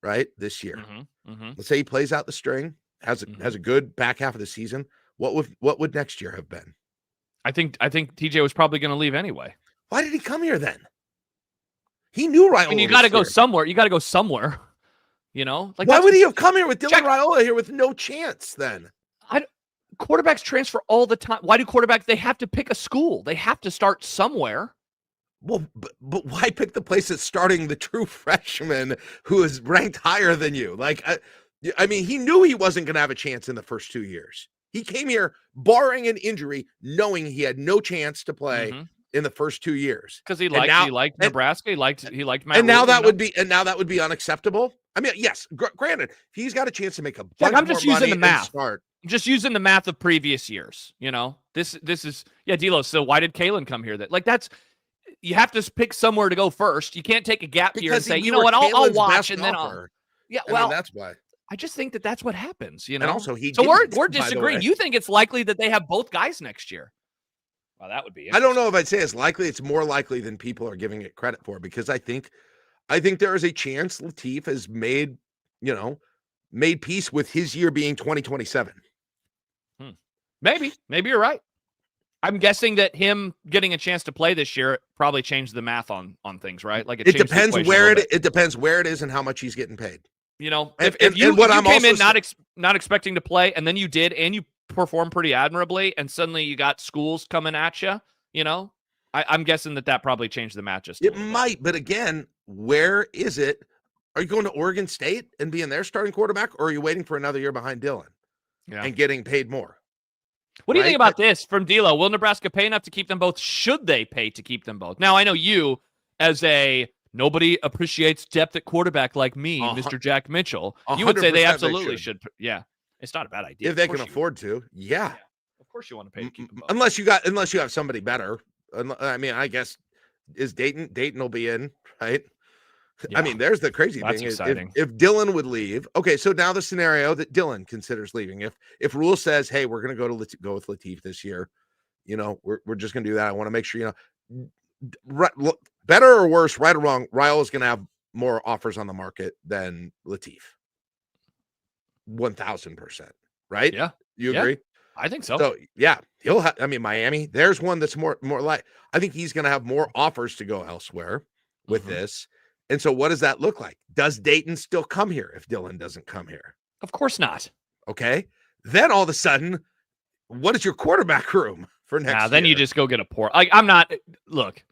S1: right, this year. Let's say he plays out the string, has a good back half of the season. What would next year have been?
S2: I think TJ was probably going to leave anyway.
S1: Why did he come here then? He knew Raiola.
S2: I mean, you got to go somewhere. You got to go somewhere. You know,
S1: like why would he have come here with Dylan Raiola here with no chance then?
S2: Quarterbacks transfer all the time. Why do quarterbacks? They have to pick a school. They have to start somewhere.
S1: Well, but why pick the place that's starting the true freshman who is ranked higher than you? Like, I mean, he knew he wasn't going to have a chance in the first 2 years. He came here barring an injury, knowing he had no chance to play in the first 2 years
S2: because he liked Nebraska. He liked Matt.
S1: And now that would be unacceptable. I mean, yes, granted, he's got a chance to make a bunch
S2: I'm just
S1: more
S2: using
S1: money
S2: the math.
S1: Start.
S2: I'm just using the math of previous years. You know, this is D'Lo. So why did Kalen come here? That's you have to pick somewhere to go first. You can't take a gap year and say, you know what, I'll watch and then I'll. Yeah, well,
S1: that's why.
S2: I just think that's what happens. You know,
S1: and also
S2: we're disagreeing. You think it's likely that they have both guys next year? Well, that would be.
S1: I don't know if I'd say it's likely. It's more likely than people are giving it credit for, because I think there is a chance Latif has made peace with his year being 2027.
S2: Maybe you're right. I'm guessing that him getting a chance to play this year probably changed the math on things, right? Like it
S1: depends where it depends where it is and how much he's getting paid.
S2: You know, if you came in not expecting to play, and then you did, and you performed pretty admirably, and suddenly you got schools coming at you, you know, I'm guessing that probably changed the match.
S1: It might, but again, where is it? Are you going to Oregon State and being their starting quarterback, or are you waiting for another year behind Dylan and getting paid more?
S2: What do you think about this from D'Lo? Will Nebraska pay enough to keep them both? Should they pay to keep them both? Now, I know you, as a nobody appreciates depth at quarterback like me, Mr. Jack Mitchell, you would say they absolutely should. Yeah, it's not a bad idea.
S1: If they can afford to, yeah.
S2: Of course you want to pay to keep them both.
S1: Unless you have somebody better. I mean, I guess is Dayton will be in, right? Yeah. I mean, there's the crazy thing. If Dylan would leave, okay, so now the scenario that Dylan considers leaving, if Rule says, hey, we're going to go with Latif this year, you know, we're just going to do that. I want to make sure, you know, better or worse, right or wrong, Raiola is going to have more offers on the market than Latif. 1,000%, right?
S2: Yeah.
S1: You agree?
S2: I think so.
S1: So yeah, Miami, there's one that's more like, I think he's going to have more offers to go elsewhere with this. And so what does that look like? Does Dayton still come here if Dylan doesn't come here?
S2: Of course not.
S1: Okay. Then all of a sudden, what is your quarterback room for next year?
S2: Then you just go get a poor. I'm not. Look,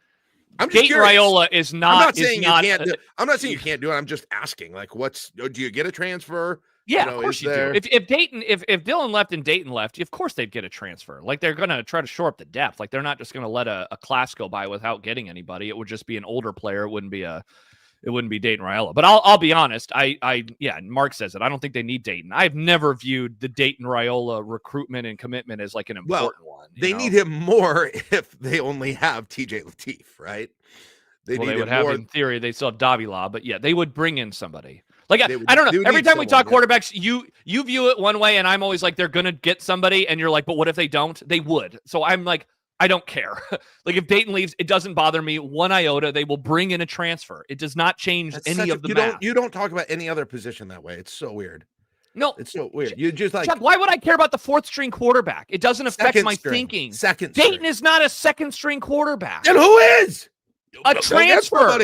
S2: Dayton Raiola is not.
S1: I'm not saying you can't do it. I'm not saying you can't do it. I'm just asking, like, do you get a transfer?
S2: Yeah, of course you do. If Dylan left and Dayton left, of course they'd get a transfer. Like, they're going to try to shore up the depth. Like, they're not just going to let a class go by without getting anybody. It would just be an older player. It wouldn't be Dayton Raiola. But I'll be honest. Mark says it. I don't think they need Dayton. I've never viewed the Dayton Raiola recruitment and commitment as like an important one.
S1: They need him more if they only have TJ Latif, right?
S2: They would have, in theory, they still have Davila, but yeah, they would bring in somebody. Like, I don't know. Every time we talk quarterbacks, you view it one way, and I'm always like, they're going to get somebody, and you're like, but what if they don't? They would. So I'm like, I don't care. Like, if Dayton leaves, it doesn't bother me one iota. They will bring in a transfer. It does not change any of the math.
S1: You don't talk about any other position that way. It's so weird.
S2: No.
S1: It's so weird. You just like,
S2: Chuck, why would I care about the fourth string quarterback? It doesn't affect my thinking. Dayton is not a second string quarterback.
S1: And who is?
S2: A transfer.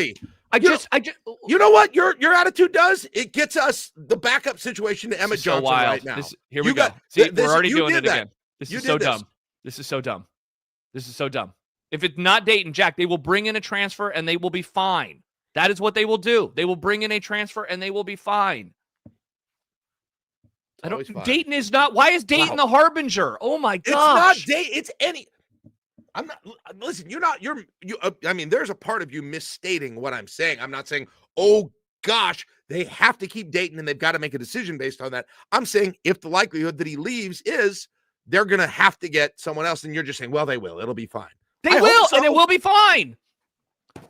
S1: You know what your attitude does? It gets us the backup situation to Emmett Johnson right now.
S2: Here we go. See, we're already doing it again. This is so dumb. This is so dumb. This is so dumb. If it's not Dayton, Jack, they will bring in a transfer and they will be fine. That is what they will do. They will bring in a transfer and they will be fine. Dayton is not. Why is Dayton the harbinger? Oh my gosh.
S1: It's not Dayton. It's any. I'm not. Listen, I mean, there's a part of you misstating what I'm saying. I'm not saying, oh gosh, they have to keep Dayton and they've got to make a decision based on that. I'm saying if the likelihood that he leaves is they're going to have to get someone else, and you're just saying, well, they will. It'll be fine.
S2: They will, and it will be fine.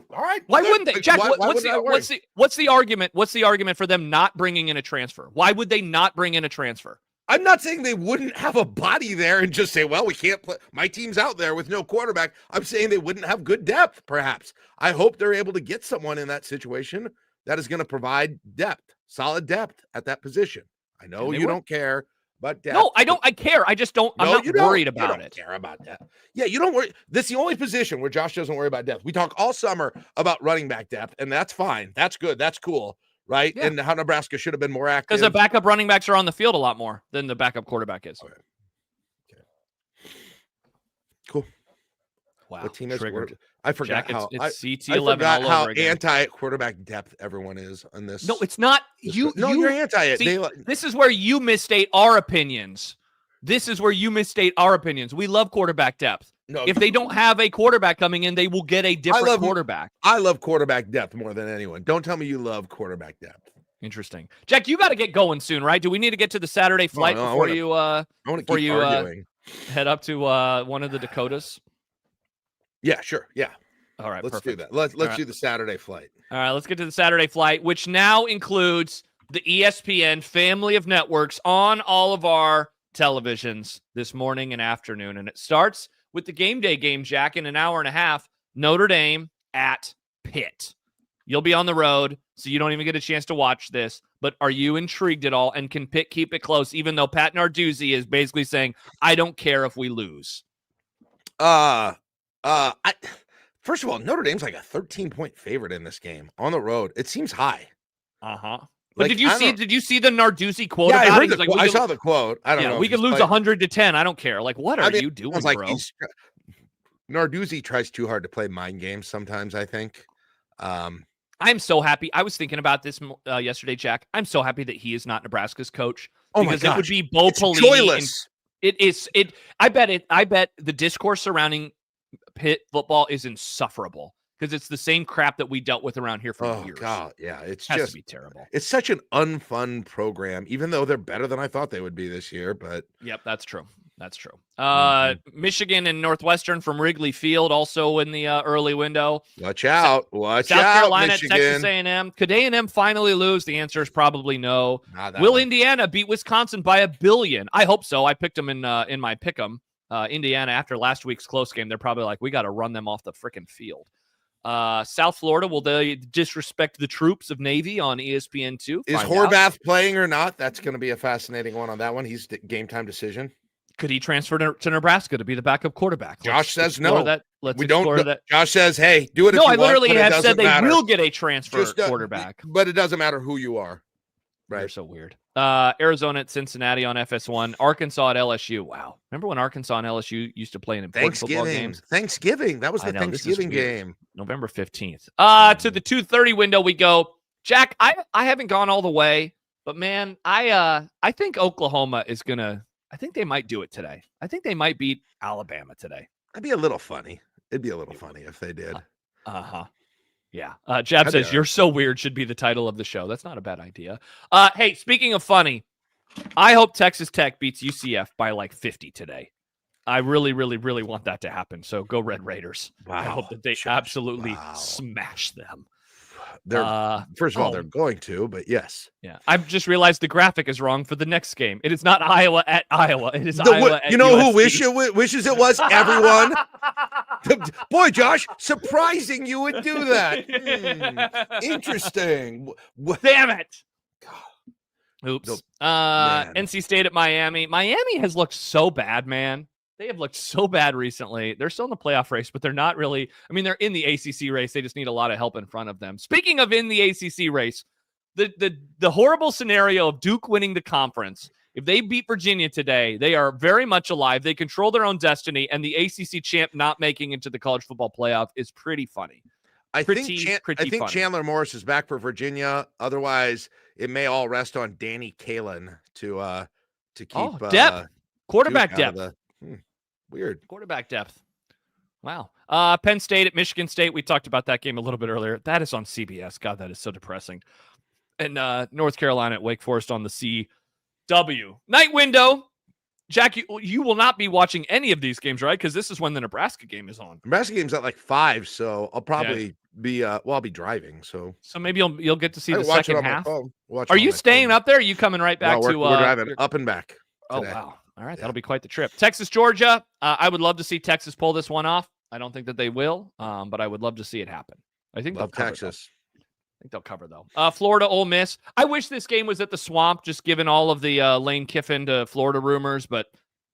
S1: All right.
S2: Why wouldn't they, Jack? What's the argument? What's the argument for them not bringing in a transfer? Why would they not bring in a transfer?
S1: I'm not saying they wouldn't have a body there and just say, well, we can't play. My team's out there with no quarterback. I'm saying they wouldn't have good depth, perhaps. I hope they're able to get someone in that situation that is going to provide depth, solid depth at that position. I know you don't care about depth.
S2: No, I don't. I care. I just don't. I'm not worried about
S1: you don't
S2: it.
S1: Care about that? Yeah, you don't worry. This is the only position where Josh doesn't worry about depth. We talk all summer about running back depth, and that's fine. That's good. That's cool, right?
S2: Yeah.
S1: And how Nebraska should have been more active
S2: Because the backup running backs are on the field a lot more than the backup quarterback is.
S1: Okay. Cool.
S2: Wow.
S1: What team is
S2: triggered?
S1: I forgot
S2: Jack,
S1: how
S2: it's
S1: I
S2: CT11
S1: forgot
S2: all
S1: how
S2: over again.
S1: anti-quarterback depth everyone is on this.
S2: No, it's not.
S1: You're anti it.
S2: See, this is where you misstate our opinions. We love quarterback depth.
S1: No,
S2: if they don't have a quarterback coming in, they will get a different quarterback.
S1: I love quarterback depth more than anyone. Don't tell me you love quarterback depth.
S2: Interesting. Jack, you got to get going soon, right? Do we need to get to the Saturday flight before you head up to one of the Dakotas?
S1: Yeah, sure. Yeah.
S2: All right,
S1: let's
S2: perfect.
S1: do that. Let's do the Saturday flight.
S2: All right, let's get to the Saturday flight, which now includes the ESPN family of networks on all of our televisions this morning and afternoon. And it starts with the game day game, Jack, in an hour and a half, Notre Dame at Pitt. You'll be on the road, so you don't even get a chance to watch this. But are you intrigued at all? And can Pitt keep it close, even though Pat Narduzzi is basically saying, I don't care if we lose?
S1: First of all, Notre Dame's like a 13-point favorite in this game on the road. It seems high.
S2: Uh-huh. But did you see the Narduzzi quote?
S1: Yeah,
S2: about
S1: I heard I saw the quote. I don't know.
S2: We could lose 100-10. I don't care. Like, what are you doing, bro?
S1: Narduzzi tries too hard to play mind games sometimes, I think.
S2: I'm so happy. I was thinking about this yesterday, Jack. I'm so happy that he is not Nebraska's coach. Because it would be Bo Pelini. I bet the discourse surrounding Pitt football is insufferable because it's the same crap that we dealt with around here for years. Oh God, yeah, it has to be terrible. It's such an unfun program, even though they're better than I thought they would be this year. But yep, that's true. That's true. Michigan and Northwestern from Wrigley Field also in the early window. Watch out! South Carolina, Michigan. Texas A&M. Could A&M finally lose? The answer is probably no. Will Indiana beat Wisconsin by 1 billion? I hope so. I picked them in my pick'em. Indiana, after last week's close game, they're probably like, we got to run them off the freaking field. South Florida, will they disrespect the troops of Navy on ESPN2? Is Horvath playing or not? That's going to be a fascinating one on that one. He's game time decision. Could he transfer to Nebraska to be the backup quarterback? Josh says no. Josh says, hey, do it if you want. No, I literally have said they will get a transfer quarterback. But it doesn't matter who you are. Right. They're so weird. Arizona at Cincinnati on FS1. Arkansas at LSU. Wow. Remember when Arkansas and LSU used to play in important football games? Thanksgiving. That was the Thanksgiving game. November 15th. To the 2:30 window we go. Jack, I haven't gone all the way, but man, I think Oklahoma is gonna. I think they might do it today. I think they might beat Alabama today. That'd be a little funny. It'd be a little funny if they did. Yeah. Jab says, "You're so weird" should be the title of the show. That's not a bad idea. Hey, speaking of funny, I hope Texas Tech beats UCF by like 50 today. I really, really, really want that to happen. So go Red Raiders. Wow. I hope that they absolutely smash them. They're first of all, they're going to, but yes. Yeah. I've just realized the graphic is wrong for the next game. It is not Iowa at Iowa. It is Iowa at USC. Who wishes it was? Everyone. Boy, Josh, surprising you would do that. Interesting. Damn it. Oops. NC State at Miami. Miami has looked so bad, man. They have looked so bad recently. They're still in the playoff race, but they're not really. I mean, they're in the ACC race. They just need a lot of help in front of them. Speaking of in the ACC race, the horrible scenario of Duke winning the conference. If they beat Virginia today, they are very much alive. They control their own destiny, and the ACC champ not making into the college football playoff is pretty funny. I think Chandler Morris is back for Virginia. Otherwise, it may all rest on Danny Kaelin to keep depth, quarterback depth. Weird quarterback depth. Wow. Penn State at Michigan State. We talked about that game a little bit earlier. That is on CBS. God, that is so depressing. And North Carolina at Wake Forest on the CW. Night window. Jack, you will not be watching any of these games, right? Because this is when the Nebraska game is on. Nebraska game's at like 5, so I'll probably be I'll be driving. So maybe you'll get to see the second half. Are you staying up there? Or are you coming right back to? We're driving up and back. Today. Oh wow. All right, that'll be quite the trip. Texas, Georgia. I would love to see Texas pull this one off. I don't think that they will, but I would love to see it happen. I think they'll Texas. think they'll cover, though. Florida, Ole Miss. I wish this game was at the Swamp, just given all of the Lane Kiffin to Florida rumors, but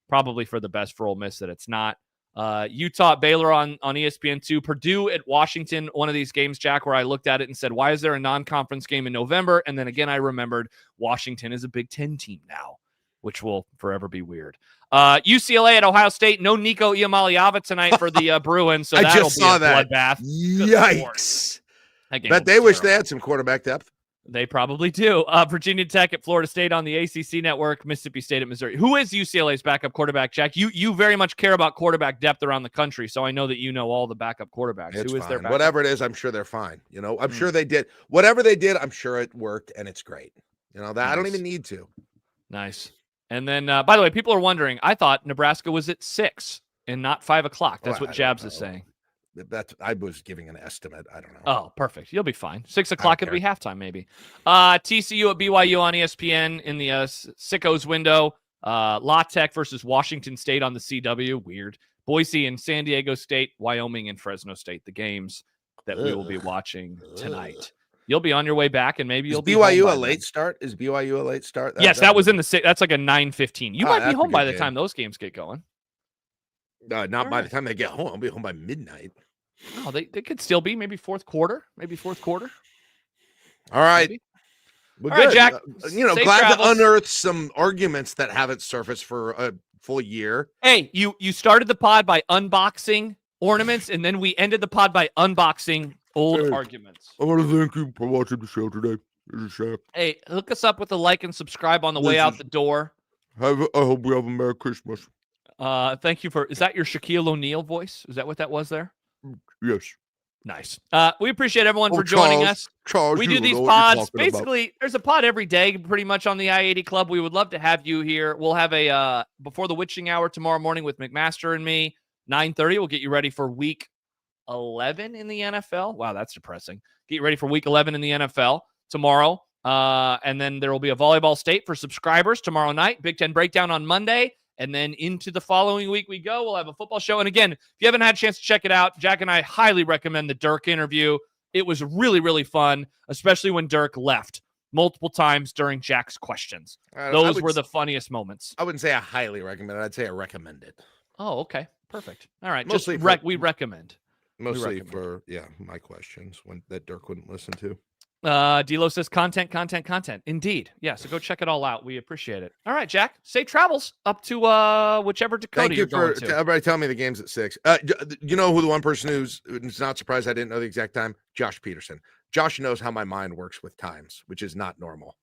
S2: probably for the best for Ole Miss that it's not. Utah, Baylor on ESPN2. Purdue at Washington, one of these games, Jack, where I looked at it and said, why is there a non-conference game in November? And then again, I remembered Washington is a Big Ten team now, which will forever be weird. UCLA at Ohio State. No Nico Iamaleava tonight for the Bruins, so that'll be a bloodbath.
S3: Yikes. Bet they wish they had some quarterback depth.
S2: They probably do. Virginia Tech at Florida State on the ACC network. Mississippi State at Missouri. Who is UCLA's backup quarterback, Jack? You very much care about quarterback depth around the country, so I know that you know all the backup quarterbacks.
S3: It's
S2: Who is
S3: fine.
S2: their backup?
S3: Whatever it is, I'm sure they're fine. You know, I'm sure they did. Whatever they did, I'm sure it worked, and it's great. You know, that
S2: Nice.
S3: I don't even need to.
S2: Nice. And then, by the way, people are wondering, I thought Nebraska was at 6 and not 5 o'clock. That's what Jabs is saying.
S3: I was giving an estimate. I don't know.
S2: Oh, perfect. You'll be fine. 6 o'clock, it'll be halftime, maybe. TCU at BYU on ESPN in the Sickos window. La Tech versus Washington State on the CW. Weird. Boise and San Diego State, Wyoming and Fresno State, the games that we will be watching tonight. You'll be on your way back, and maybe you'll be
S3: BYU
S2: home
S3: a late start? Is BYU a late start?
S2: Yes, that was in the that's like a 9:15. You might be home by the time those games get going.
S3: Not by the time they get home. I'll be home by midnight.
S2: Oh, they could still be maybe fourth quarter.
S3: All right.
S2: Maybe.
S3: Well,
S2: All right,
S3: good.
S2: Jack. Safe
S3: Glad
S2: travels.
S3: to unearth some arguments that haven't surfaced for a full year.
S2: Hey, you started the pod by unboxing ornaments, and then we ended the pod by unboxing old arguments.
S3: I want to thank you for watching the show today. This is Shaq.
S2: Hey, hook us up with a like and subscribe on the way out the door.
S3: I hope we have a Merry Christmas.
S2: Thank you for. Is that your Shaquille O'Neal voice? Is that what that was there?
S3: Yes.
S2: Nice. We appreciate everyone for joining us.
S3: Charles,
S2: we do these pods. Basically, there's a pod every day, pretty much on the I-80 Club. We would love to have you here. We'll have a before the witching hour tomorrow morning with McMaster and me. 9:30. We'll get you ready for week 11 in the NFL. Wow, that's depressing. Get you ready for week 11 in the NFL tomorrow. And then there will be a volleyball state for subscribers tomorrow night. Big Ten breakdown on Monday. And then into the following week we go. We'll have a football show. And again, if you haven't had a chance to check it out, Jack and I highly recommend the Dirk interview. It was really, really fun, especially when Dirk left multiple times during Jack's questions. Those were the funniest moments.
S3: I wouldn't say I highly recommend it. I'd say I recommend it.
S2: Oh, okay. Perfect. All right.
S3: Mostly
S2: we recommend.
S3: Mostly for, my questions that Dirk wouldn't listen to.
S2: D'Lo says content. Indeed. Yeah, so go check it all out. We appreciate it. All right, Jack. Safe travels up to whichever Dakota you're going to.
S3: Everybody tell me the game's at 6. You know who the one person who's not surprised I didn't know the exact time? Josh Peterson. Josh knows how my mind works with times, which is not normal.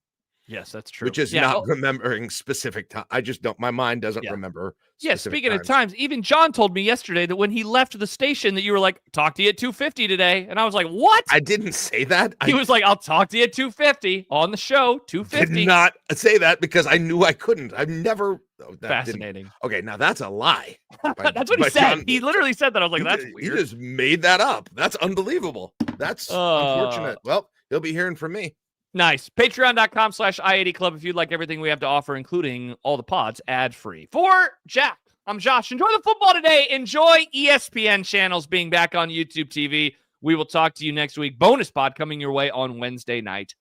S2: Yes, that's true.
S3: Which is not remembering specific time. I just don't. My mind doesn't remember.
S2: Yeah, speaking of times, even John told me yesterday that when he left the station that you were like, talk to you at 2:50 today. And I was like, what?
S3: I didn't say that.
S2: He was like, I'll talk to you at 2:50 on the show, 2:50.
S3: Did not say that because I knew I couldn't. I've never.
S2: Fascinating.
S3: Okay, now that's a lie.
S2: That's what he said. John, he literally said that. I was like, that's weird.
S3: You just made that up. That's unbelievable. That's unfortunate. Well, you'll be hearing from me.
S2: Nice. Patreon.com/I-80 Club if you'd like everything we have to offer, including all the pods ad-free. For Jack, I'm Josh. Enjoy the football today. Enjoy ESPN channels being back on YouTube TV. We will talk to you next week. Bonus pod coming your way on Wednesday night.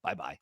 S2: Bye-bye.